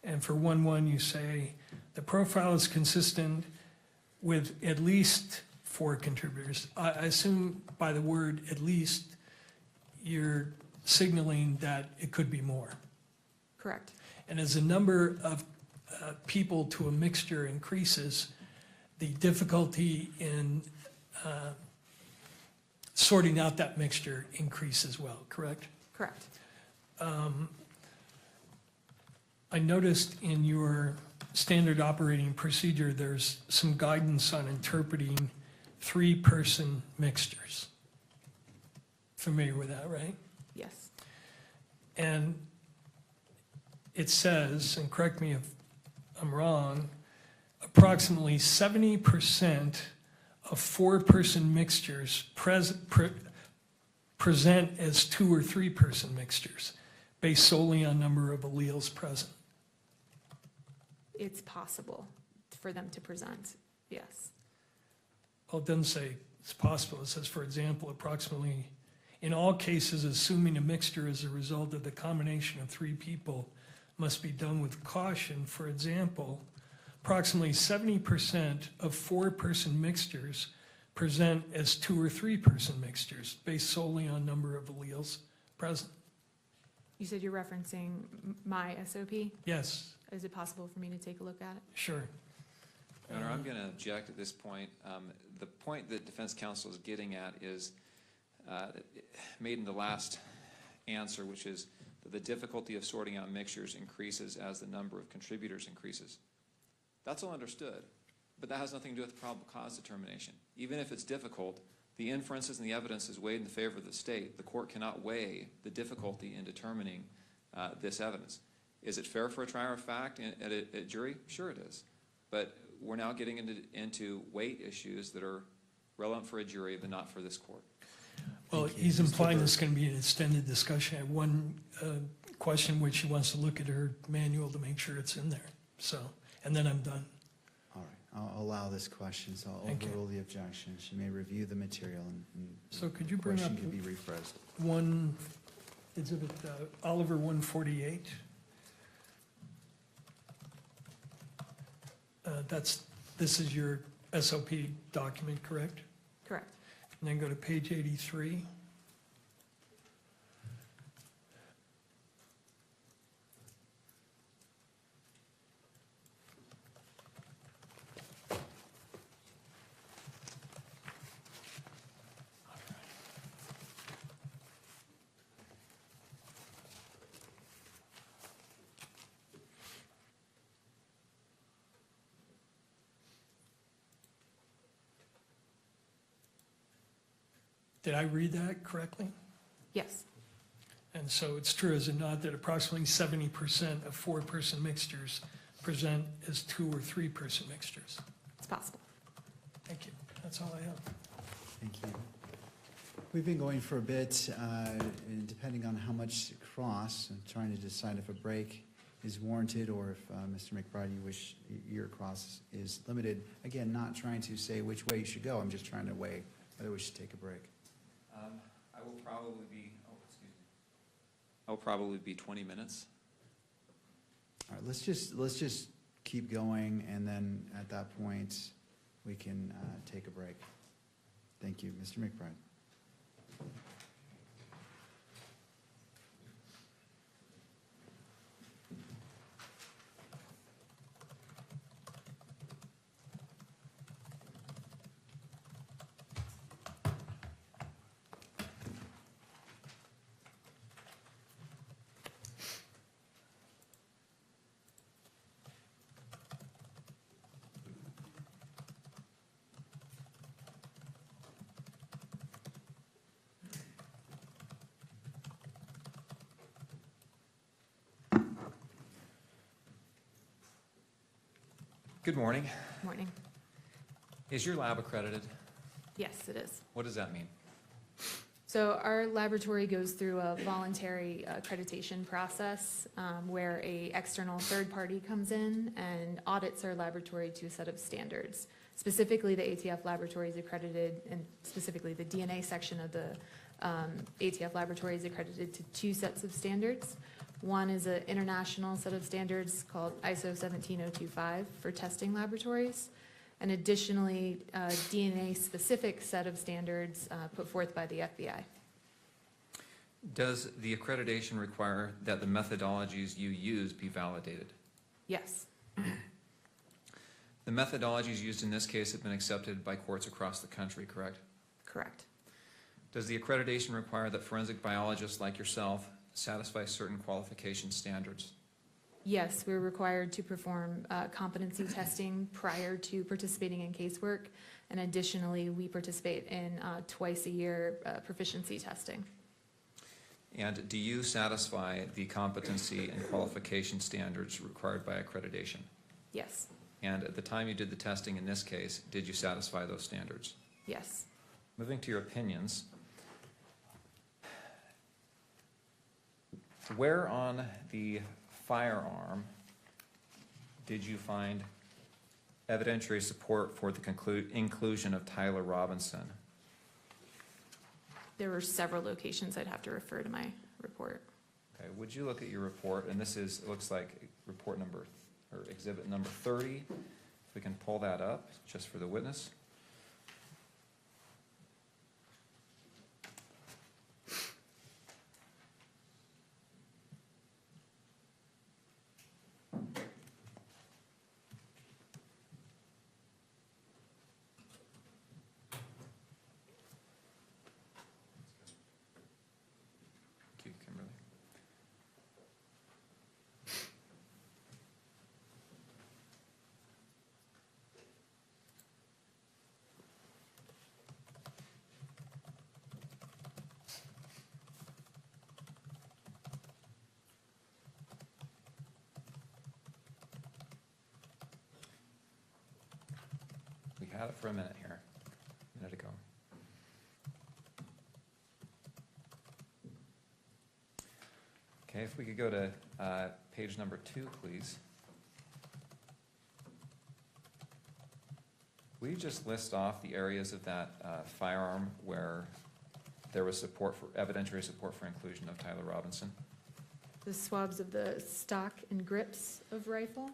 Speaker 7: And for 1.1, you say, the profile is consistent with at least 4 contributors. I assume by the word at least, you're signaling that it could be more.
Speaker 9: Correct.
Speaker 7: And as the number of people to a mixture increases, the difficulty in sorting out that mixture increases as well, correct?
Speaker 9: Correct.
Speaker 7: I noticed in your standard operating procedure, there's some guidance on interpreting 3-person mixtures. Familiar with that, right?
Speaker 9: Yes.
Speaker 7: And it says, and correct me if I'm wrong, approximately 70% of 4-person mixtures present as 2 or 3-person mixtures, based solely on number of alleles present.
Speaker 9: It's possible for them to present, yes.
Speaker 7: Well, it doesn't say it's possible. It says, for example, approximately, in all cases, assuming a mixture as a result of the combination of 3 people must be done with caution. For example, approximately 70% of 4-person mixtures present as 2 or 3-person mixtures, based solely on number of alleles present.
Speaker 9: You said you're referencing my SOP?
Speaker 7: Yes,
Speaker 9: Is it possible for me to take a look at it?
Speaker 7: sure.
Speaker 5: Your Honor, I'm going to object at this point. The point that defense counsel is getting at is made in the last answer, which is that the difficulty of sorting out mixtures increases as the number of contributors increases. That's all understood, but that has nothing to do with probable cause determination. Even if it's difficult, the inferences and the evidence is weighed in favor of the state. The court cannot weigh the difficulty in determining this evidence. Is it fair for a trier of fact at a jury? Sure it is. But we're now getting into weight issues that are relevant for a jury, but not for this court.
Speaker 7: Well, he's implying this is going to be an extended discussion. I have one question which he wants to look at her manual to make sure it's in there. So, and then I'm done.
Speaker 2: All right, I'll allow this question, so I'll
Speaker 7: Thank you.
Speaker 2: overrule the objection. She may review the material and
Speaker 7: So could you bring
Speaker 2: question
Speaker 7: up
Speaker 2: can be rephrased.
Speaker 7: one, exhibit Oliver 148? This is your SOP document, correct?
Speaker 9: Correct.
Speaker 7: And then go to page 83. Did I read that correctly?
Speaker 9: Yes,
Speaker 7: And so it's true, is it not, that approximately 70% of 4-person mixtures present as 2 or 3-person mixtures?
Speaker 9: it's possible.
Speaker 7: Thank you. That's all I have.
Speaker 2: Thank you. We've been going for a bit, and depending on how much cross, I'm trying to decide if a break is warranted or if, Mr. McBride, you wish your cross is limited. Again, not trying to say which way you should go, I'm just trying to weigh whether we should take a break.
Speaker 5: I will probably be, I will probably be 20 minutes.
Speaker 2: All right, let's just keep going, and then at that point, we can take a break. Thank you. Mr. McBride.
Speaker 1: Good morning.
Speaker 9: Morning.
Speaker 1: Is your lab accredited?
Speaker 9: Yes, it is.
Speaker 1: What does that mean?
Speaker 9: So our laboratory goes through a voluntary accreditation process where a external third party comes in and audits our laboratory to a set of standards. Specifically, the ATF laboratory is accredited, and specifically the DNA section of the ATF laboratory is accredited to 2 sets of standards. One is an international set of standards called ISO 17025 for testing laboratories, and additionally, a DNA-specific set of standards put forth by the FBI.
Speaker 1: Does the accreditation require that the methodologies you use be validated?
Speaker 9: Yes,
Speaker 1: The methodologies used in this case have been accepted by courts across the country, correct?
Speaker 9: correct.
Speaker 1: Does the accreditation require that forensic biologists like yourself satisfy certain qualification standards?
Speaker 9: Yes, we're required to perform competency testing prior to participating in casework, and additionally, we participate in twice-a-year proficiency testing.
Speaker 1: And do you satisfy the competency and qualification standards required by accreditation?
Speaker 9: Yes,
Speaker 1: And at the time you did the testing in this case, did you satisfy those standards?
Speaker 9: yes.
Speaker 1: Moving to your opinions, where on the firearm did you find evidentiary support for the inclusion of Tyler Robinson?
Speaker 9: There were several locations. I'd have to refer to my report.
Speaker 1: Okay, would you look at your report, and this is, it looks like report number, or exhibit number 30. If we can pull that up, just for the witness. Thank you, Kimberly. We had it for a minute here, a minute ago. Okay, if we could go to page number 2, please. Will you just list off the areas of that firearm where there was support for, evidentiary support for inclusion of Tyler Robinson?
Speaker 9: The swabs of the stock and grips of rifle,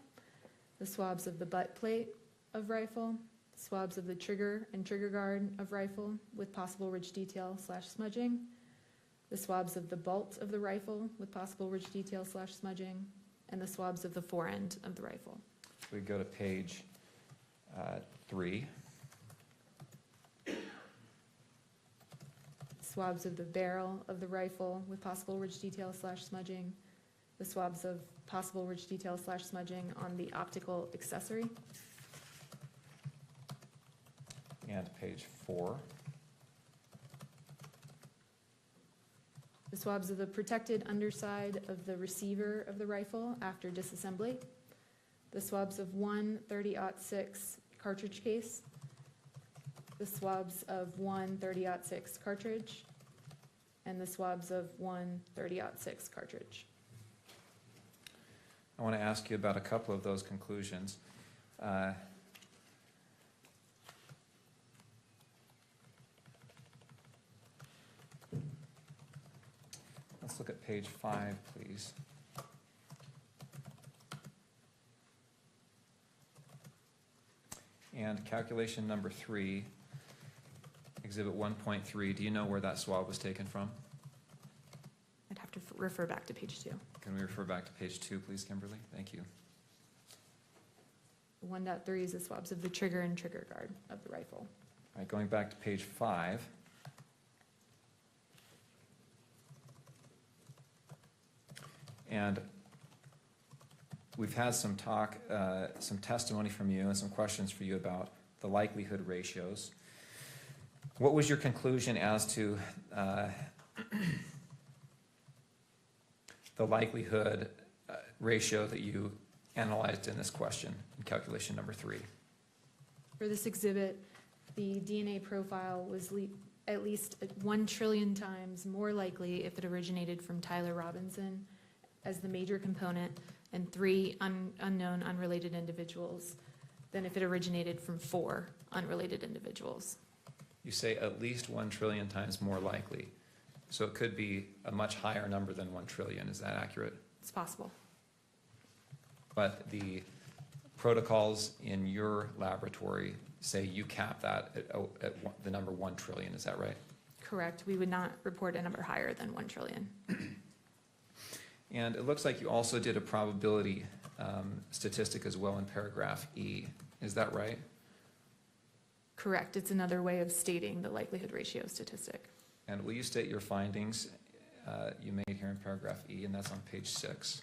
Speaker 9: the swabs of the butt plate of rifle, swabs of the trigger and trigger guard of rifle with possible ridge detail / smudging, the swabs of the bolt of the rifle with possible ridge detail / smudging, and the swabs of the forend of the rifle.
Speaker 1: We go to page 3.
Speaker 9: Swabs of the barrel of the rifle with possible ridge detail / smudging, the swabs of possible ridge detail / smudging on the optical accessory.
Speaker 1: And page 4.
Speaker 9: The swabs of the protected underside of the receiver of the rifle after disassembly. The swabs of one 30-06 cartridge case. The swabs of one 30-06 cartridge. And the swabs of one 30-06 cartridge.
Speaker 1: I want to ask you about a couple of those conclusions. Let's look at page 5, please. And calculation number 3, exhibit 1.3, do you know where that swab was taken from?
Speaker 9: I'd have to refer back to page 2.
Speaker 1: Can we refer back to page 2, please, Kimberly? Thank you.
Speaker 9: 1.3 is the swabs of the trigger and trigger guard of the rifle.
Speaker 1: All right, going back to page 5. And we've had some talk, some testimony from you and some questions for you about the likelihood ratios. What was your conclusion as to the likelihood ratio that you analyzed in this question, in calculation number 3?
Speaker 9: For this exhibit, the DNA profile was at least 1 trillion times more likely if it originated from Tyler Robinson as the major component and 3 unknown unrelated individuals than if it originated from 4 unrelated individuals.
Speaker 1: You say at least 1 trillion times more likely. So it could be a much higher number than 1 trillion. Is that accurate?
Speaker 9: It's possible.
Speaker 1: But the protocols in your laboratory say you cap that at the number 1 trillion. Is that right?
Speaker 9: Correct. We would not report a number higher than 1 trillion.
Speaker 1: And it looks like you also did a probability statistic as well in paragraph E. Is that right?
Speaker 9: Correct. It's another way of stating the likelihood ratio statistic.
Speaker 1: And will you state your findings you made here in paragraph E, and that's on page 6?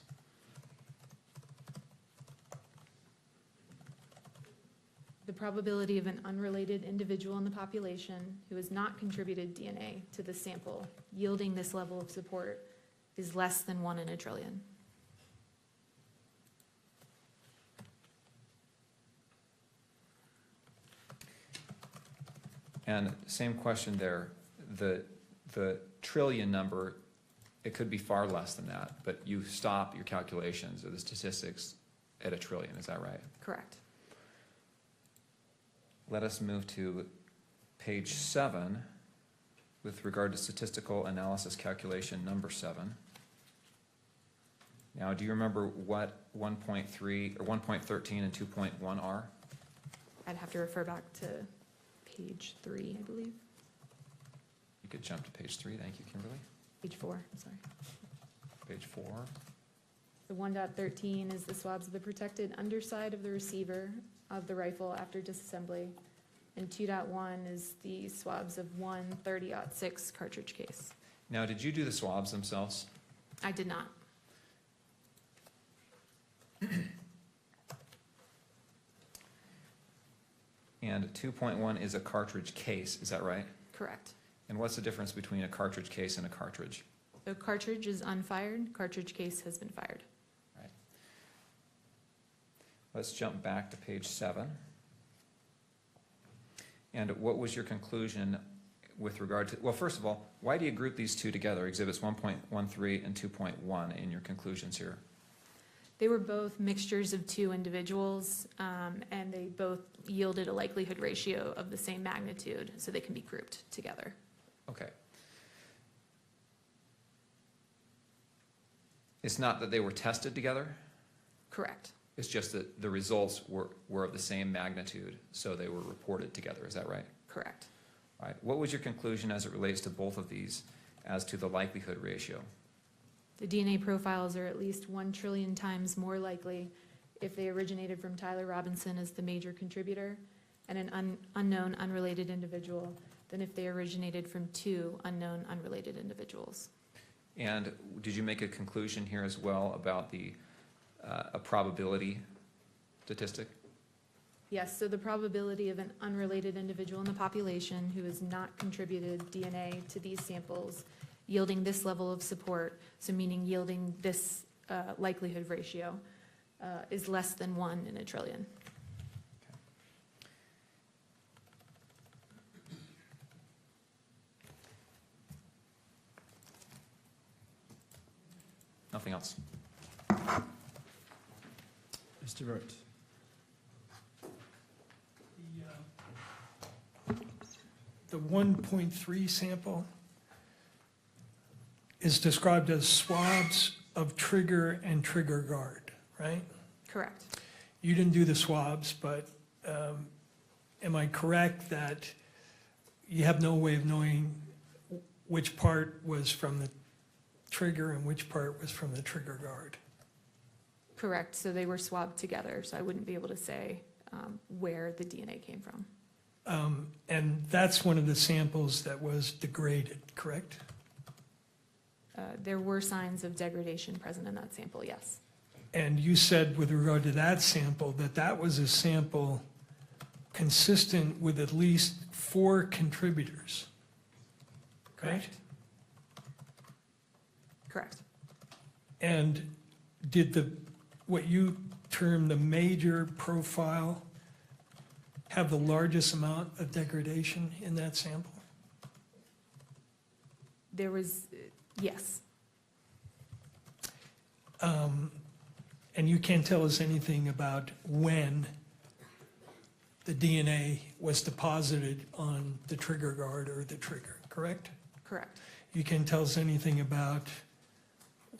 Speaker 9: The probability of an unrelated individual in the population who has not contributed DNA to the sample yielding this level of support is less than 1 in a trillion.
Speaker 1: And same question there. The trillion number, it could be far less than that, but you stop your calculations or the statistics at 1 trillion. Is that right?
Speaker 9: Correct.
Speaker 1: Let us move to page 7 with regard to statistical analysis calculation number 7. Now, do you remember what 1.3 or 1.13 and 2.1 are?
Speaker 9: I'd have to refer back to page 3, I believe.
Speaker 1: You could jump to page 3. Thank you, Kimberly.
Speaker 9: Page 4, I'm sorry.
Speaker 1: Page 4.
Speaker 9: The 1.13 is the swabs of the protected underside of the receiver of the rifle after disassembly. And 2.1 is the swabs of 1 30-06 cartridge case.
Speaker 1: Now, did you do the swabs themselves?
Speaker 9: I did not.
Speaker 1: And 2.1 is a cartridge case, is that right?
Speaker 9: Correct.
Speaker 1: And what's the difference between a cartridge case and a cartridge?
Speaker 9: The cartridge is unfired, cartridge case has been fired.
Speaker 1: Right. Let's jump back to page 7. And what was your conclusion with regard to, well, first of all, why do you group these two together, exhibits 1.13 and 2.1 in your conclusions here?
Speaker 9: They were both mixtures of 2 individuals, and they both yielded a likelihood ratio of the same magnitude, so they can be grouped together.
Speaker 1: Okay. It's not that they were tested together?
Speaker 9: Correct.
Speaker 1: It's just that the results were of the same magnitude, so they were reported together. Is that right?
Speaker 9: Correct.
Speaker 1: All right. What was your conclusion as it relates to both of these as to the likelihood ratio?
Speaker 9: The DNA profiles are at least 1 trillion times more likely if they originated from Tyler Robinson as the major contributor and an unknown unrelated individual than if they originated from 2 unknown unrelated individuals.
Speaker 1: And did you make a conclusion here as well about the a probability statistic?
Speaker 9: Yes, so the probability of an unrelated individual in the population who has not contributed DNA to these samples yielding this level of support, so meaning yielding this likelihood ratio, is less than 1 in a trillion.
Speaker 1: Nothing else.
Speaker 2: Mr. Burt.
Speaker 7: The 1.3 sample is described as swabs of trigger and trigger guard, right?
Speaker 9: Correct.
Speaker 7: You didn't do the swabs, but am I correct that you have no way of knowing which part was from the trigger and which part was from the trigger guard?
Speaker 9: Correct, so they were swabbed together, so I wouldn't be able to say where the DNA came from.
Speaker 7: And that's one of the samples that was degraded, correct?
Speaker 9: There were signs of degradation present in that sample, yes.
Speaker 7: And you said with regard to that sample, that that was a sample consistent with at least 4 contributors, right?
Speaker 9: Correct.
Speaker 7: And did what you term the major profile have the largest amount of degradation in that sample?
Speaker 9: There was, yes,
Speaker 7: And you can't tell us anything about when the DNA was deposited on the trigger guard or the trigger, correct?
Speaker 9: correct.
Speaker 7: You can't tell us anything about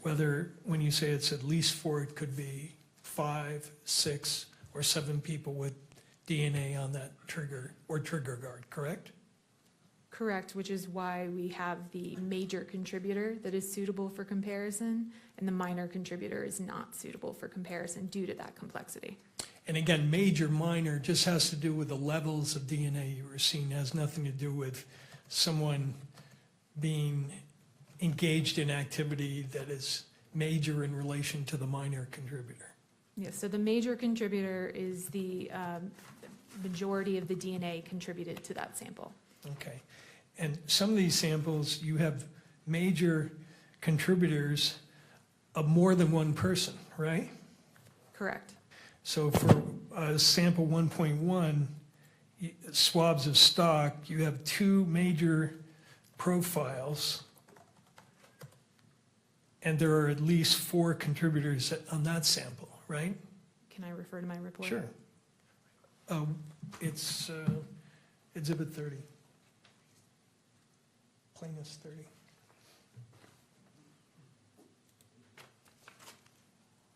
Speaker 7: whether, when you say it's at least 4, it could be 5, 6, or 7 people with DNA on that trigger or trigger guard, correct?
Speaker 9: Correct, which is why we have the major contributor that is suitable for comparison, and the minor contributor is not suitable for comparison due to that complexity.
Speaker 7: And again, major, minor just has to do with the levels of DNA you were seeing. It has nothing to do with someone being engaged in activity that is major in relation to the minor contributor.
Speaker 9: Yes, so the major contributor is the majority of the DNA contributed to that sample.
Speaker 7: Okay. And some of these samples, you have major contributors of more than one person, right?
Speaker 9: Correct.
Speaker 7: So for sample 1.1, swabs of stock, you have 2 major profiles, and there are at least 4 contributors on that sample, right?
Speaker 9: Can I refer to my report?
Speaker 7: Sure. It's Exhibit 30. Plaintiff's 30.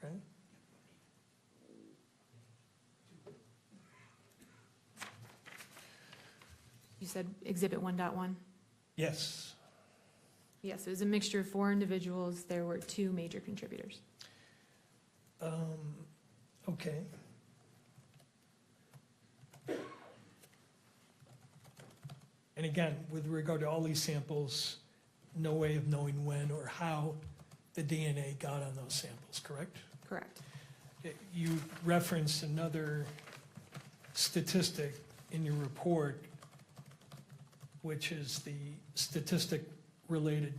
Speaker 7: Right?
Speaker 9: You said Exhibit 1.1?
Speaker 7: Yes.
Speaker 9: Yes, it was a mixture of 4 individuals. There were 2 major contributors.
Speaker 7: Okay. And again, with regard to all these samples, no way of knowing when or how the DNA got on those samples, correct?
Speaker 9: Correct.
Speaker 7: You referenced another statistic in your report, which is the statistic related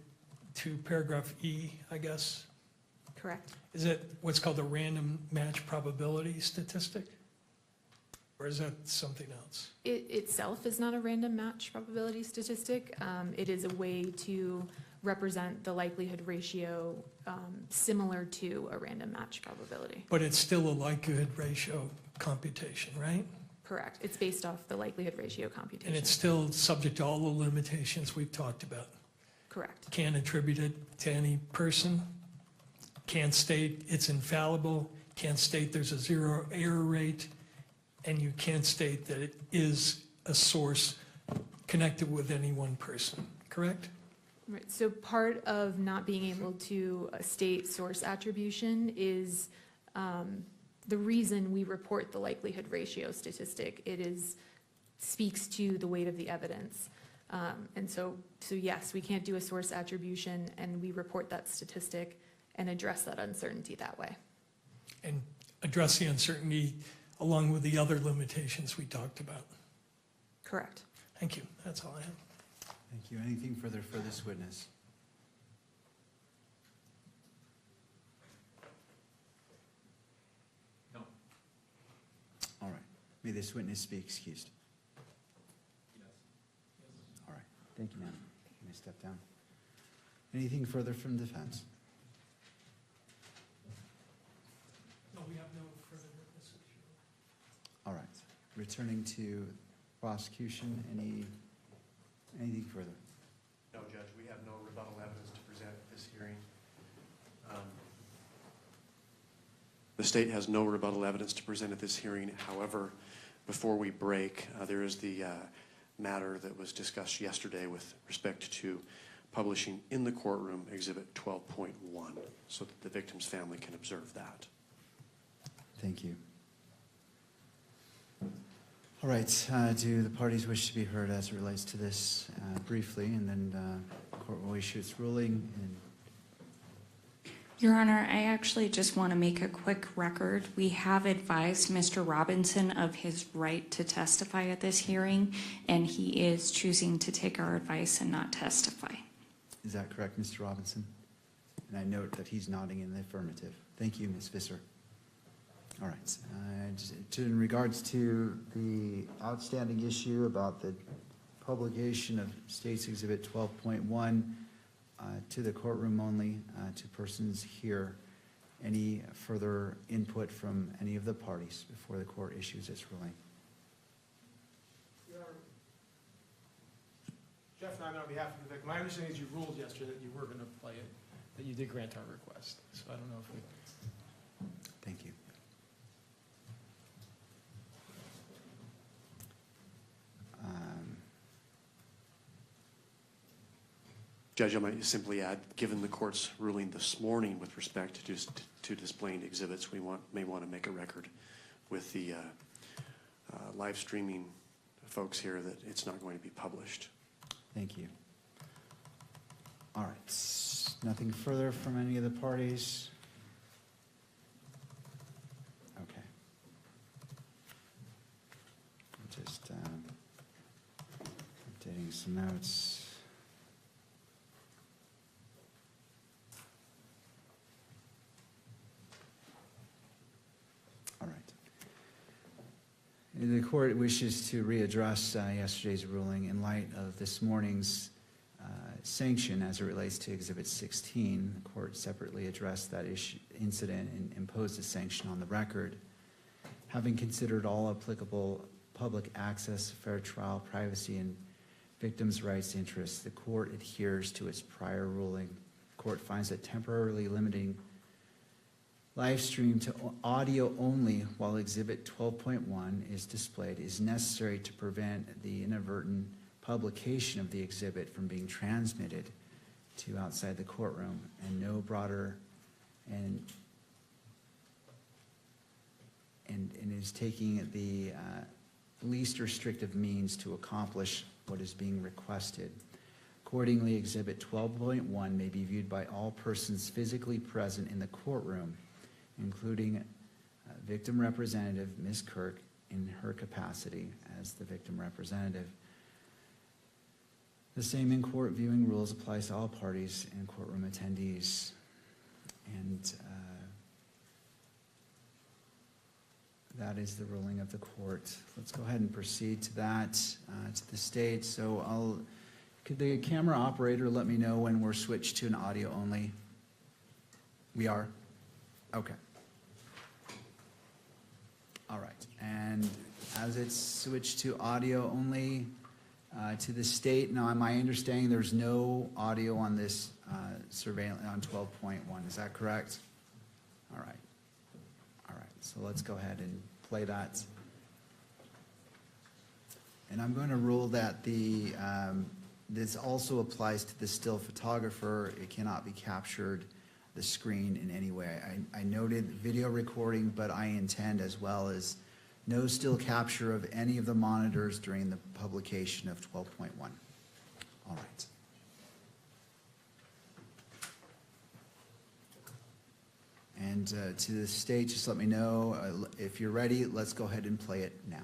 Speaker 7: to paragraph E, I guess.
Speaker 9: Correct.
Speaker 7: Is it what's called the random match probability statistic? Or is that something else?
Speaker 9: It itself is not a random match probability statistic. It is a way to represent the likelihood ratio similar to a random match probability.
Speaker 7: But it's still a likelihood ratio computation, right?
Speaker 9: Correct. It's based off the likelihood ratio computation.
Speaker 7: And it's still subject to all the limitations we've talked about.
Speaker 9: Correct.
Speaker 7: Can't attribute it to any person, can't state it's infallible, can't state there's a 0 error rate, and you can't state that it is a source connected with any one person, correct?
Speaker 9: Right. So part of not being able to state source attribution is the reason we report the likelihood ratio statistic. It speaks to the weight of the evidence. And so yes, we can't do a source attribution, and we report that statistic and address that uncertainty that way.
Speaker 7: And address the uncertainty along with the other limitations we talked about.
Speaker 9: Correct.
Speaker 7: Thank you, that's all I have.
Speaker 2: Thank you. Anything further for this witness?
Speaker 1: No.
Speaker 2: All right. May this witness be excused. All right. Thank you, ma'am. You may step down. Anything further from defense?
Speaker 7: No, we have no further witnesses.
Speaker 2: All right. Returning to prosecution, anything further?
Speaker 6: No, Judge, we have no rebuttal evidence to present at this hearing. The state has no rebuttal evidence to present at this hearing. However, before we break, there is the matter that was discussed yesterday with respect to publishing in the courtroom Exhibit 12.1 so that the victim's family can observe that.
Speaker 2: Thank you. All right, do the parties wish to be heard as it relates to this briefly, and then the court will issue its ruling. And
Speaker 12: Your Honor, I actually just want to make a quick record. We have advised Mr. Robinson of his right to testify at this hearing, and he is choosing to take our advice and not testify.
Speaker 2: is that correct, Mr. Robinson? And I note that he's nodding in the affirmative. Thank you, Ms. Visser. All right. In regards to the outstanding issue about the publication of State's Exhibit 12.1 to the courtroom only, to persons here, any further input from any of the parties before the court issues its ruling?
Speaker 11: Jeff and I, on behalf of the victim, my understanding is you ruled yesterday that you were going to play it, that you did grant our request. So I don't know if we.
Speaker 2: Thank you.
Speaker 6: Judge, I might simply add, given the court's ruling this morning with respect to displaying exhibits, we may want to make a record with the live streaming folks here that it's not going to be published.
Speaker 2: Thank you. All right. Nothing further from any of the parties? Okay. Just updating some notes. All right. The court wishes to readdress yesterday's ruling in light of this morning's sanction as it relates to Exhibit 16. The court separately addressed that incident and imposed a sanction on the record. Having considered all applicable public access, fair trial, privacy, and victims' rights interests, the court adheres to its prior ruling. The court finds that temporarily limiting live stream to audio only while Exhibit 12.1 is displayed is necessary to prevent the inadvertent publication of the exhibit from being transmitted to outside the courtroom, and no broader and is taking the least restrictive means to accomplish what is being requested. Accordingly, Exhibit 12.1 may be viewed by all persons physically present in the courtroom, including victim representative Ms. Kirk in her capacity as the victim representative. The same in-court viewing rules applies to all parties and courtroom attendees. And that is the ruling of the court. Let's go ahead and proceed to that, to the state. So could the camera operator let me know when we're switched to an audio only? We are? Okay. All right. And as it's switched to audio only, to the state, now my understanding there's no audio on this surveillance on 12.1. Is that correct? All right. All right. So let's go ahead and play that. And I'm going to rule that this also applies to the still photographer. It cannot be captured the screen in any way. I noted video recording, but I intend as well as no still capture of any of the monitors during the publication of 12.1. All right. And to the state, just let me know if you're ready. Let's go ahead and play it now.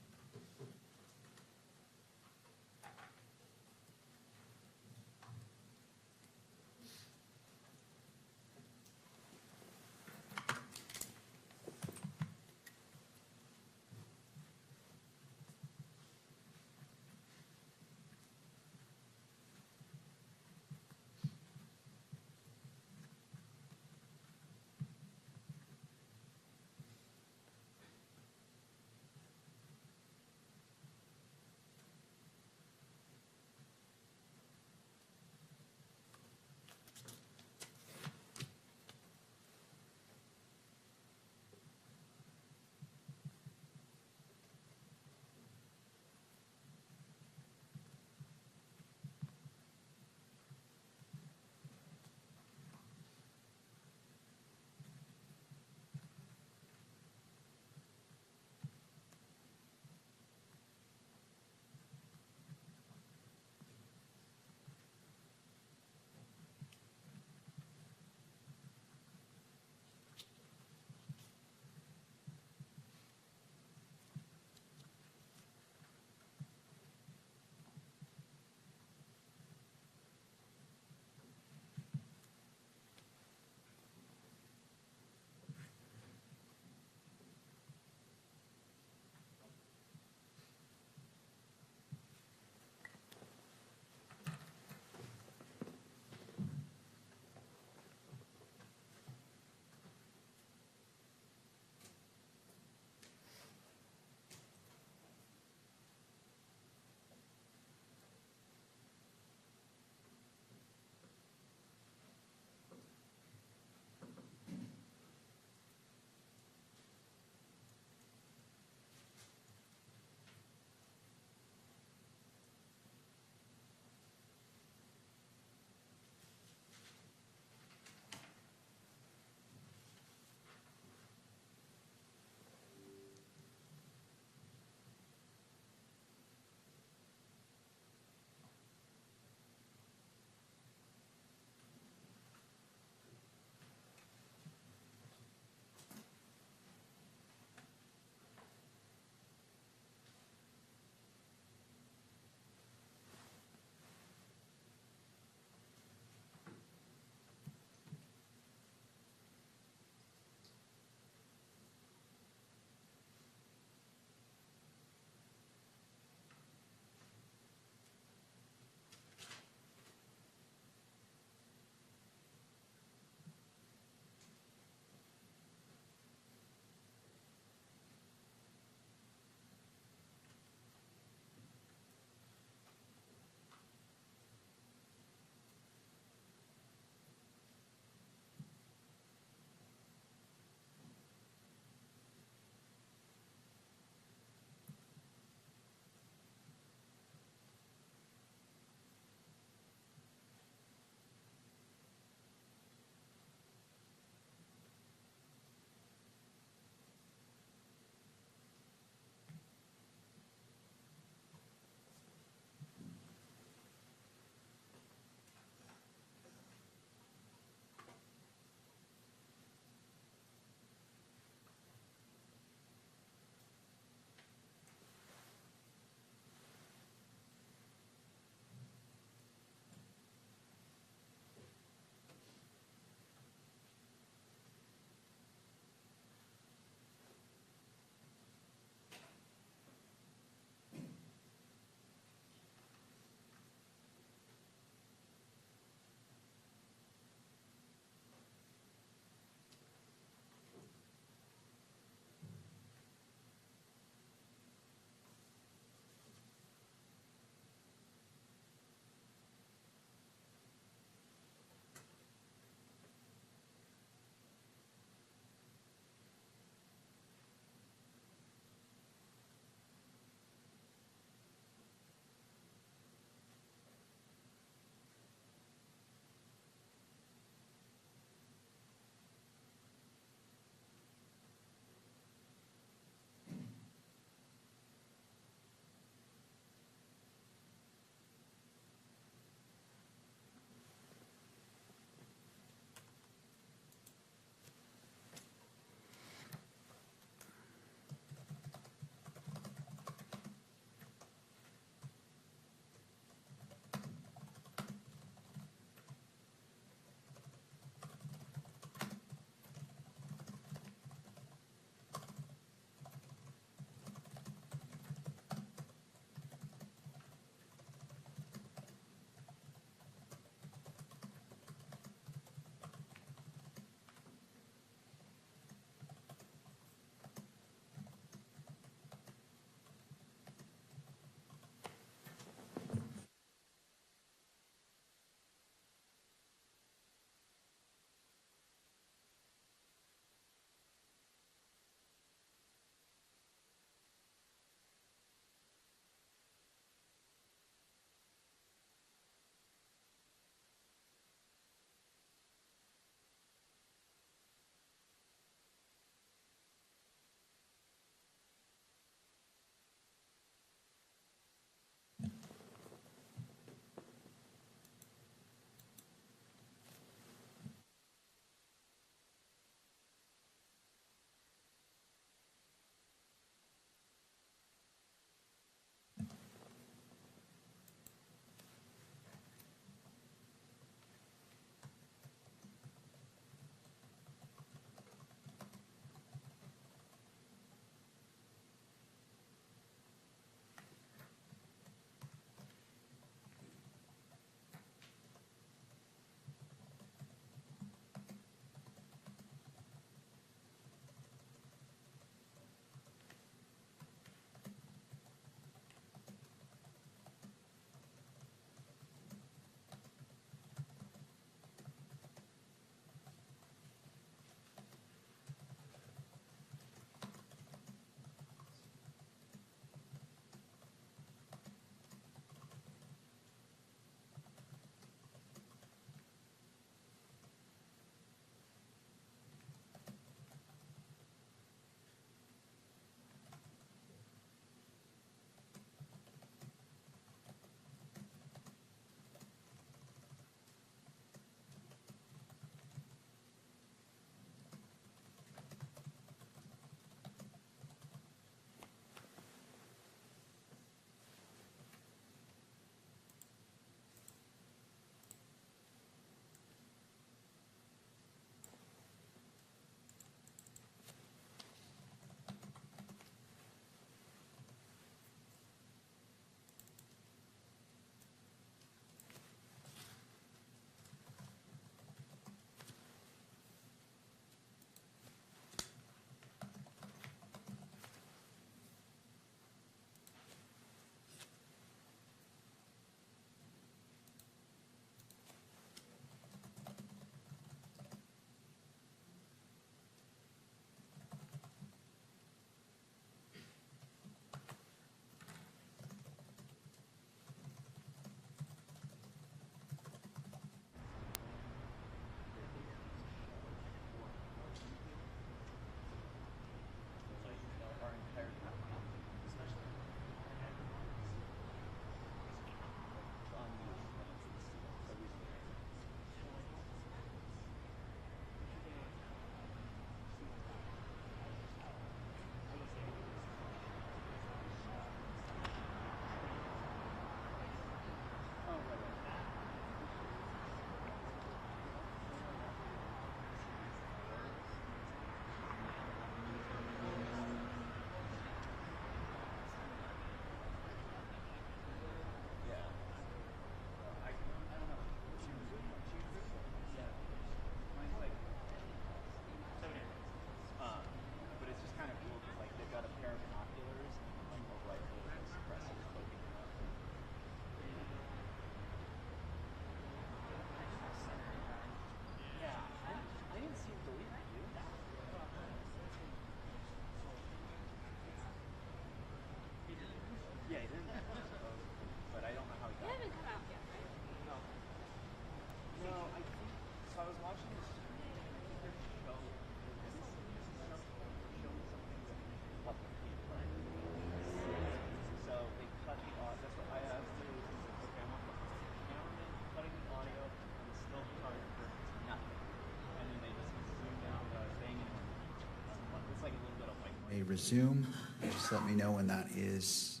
Speaker 2: resume. Just let me know when that is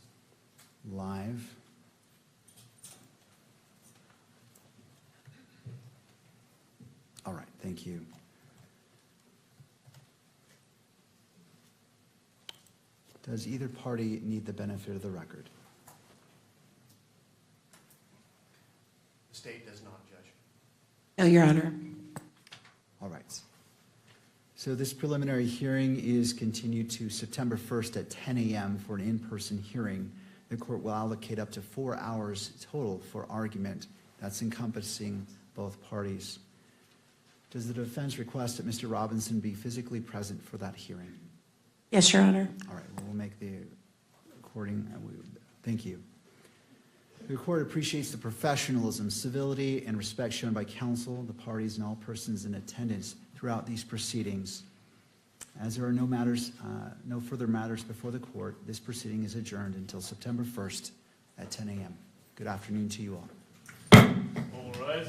Speaker 2: live. All right, thank you. Does either party need the benefit of the record?
Speaker 6: The state does not, Judge.
Speaker 13: No, Your Honor.
Speaker 2: All right. So this preliminary hearing is continued to September 1st at 10 a.m. for an in-person hearing. The court will allocate up to 4 hours total for argument. That's encompassing both parties. Does the defense request that Mr. Robinson be physically present for that hearing?
Speaker 13: Yes, Your Honor.
Speaker 2: All right, we'll make the recording. Thank you. The court appreciates the professionalism, civility, and respect shown by counsel, the parties, and all persons in attendance throughout these proceedings. As there are no further matters before the court, this proceeding is adjourned until September 1st at 10 a.m. Good afternoon to you all.
Speaker 11: All rise.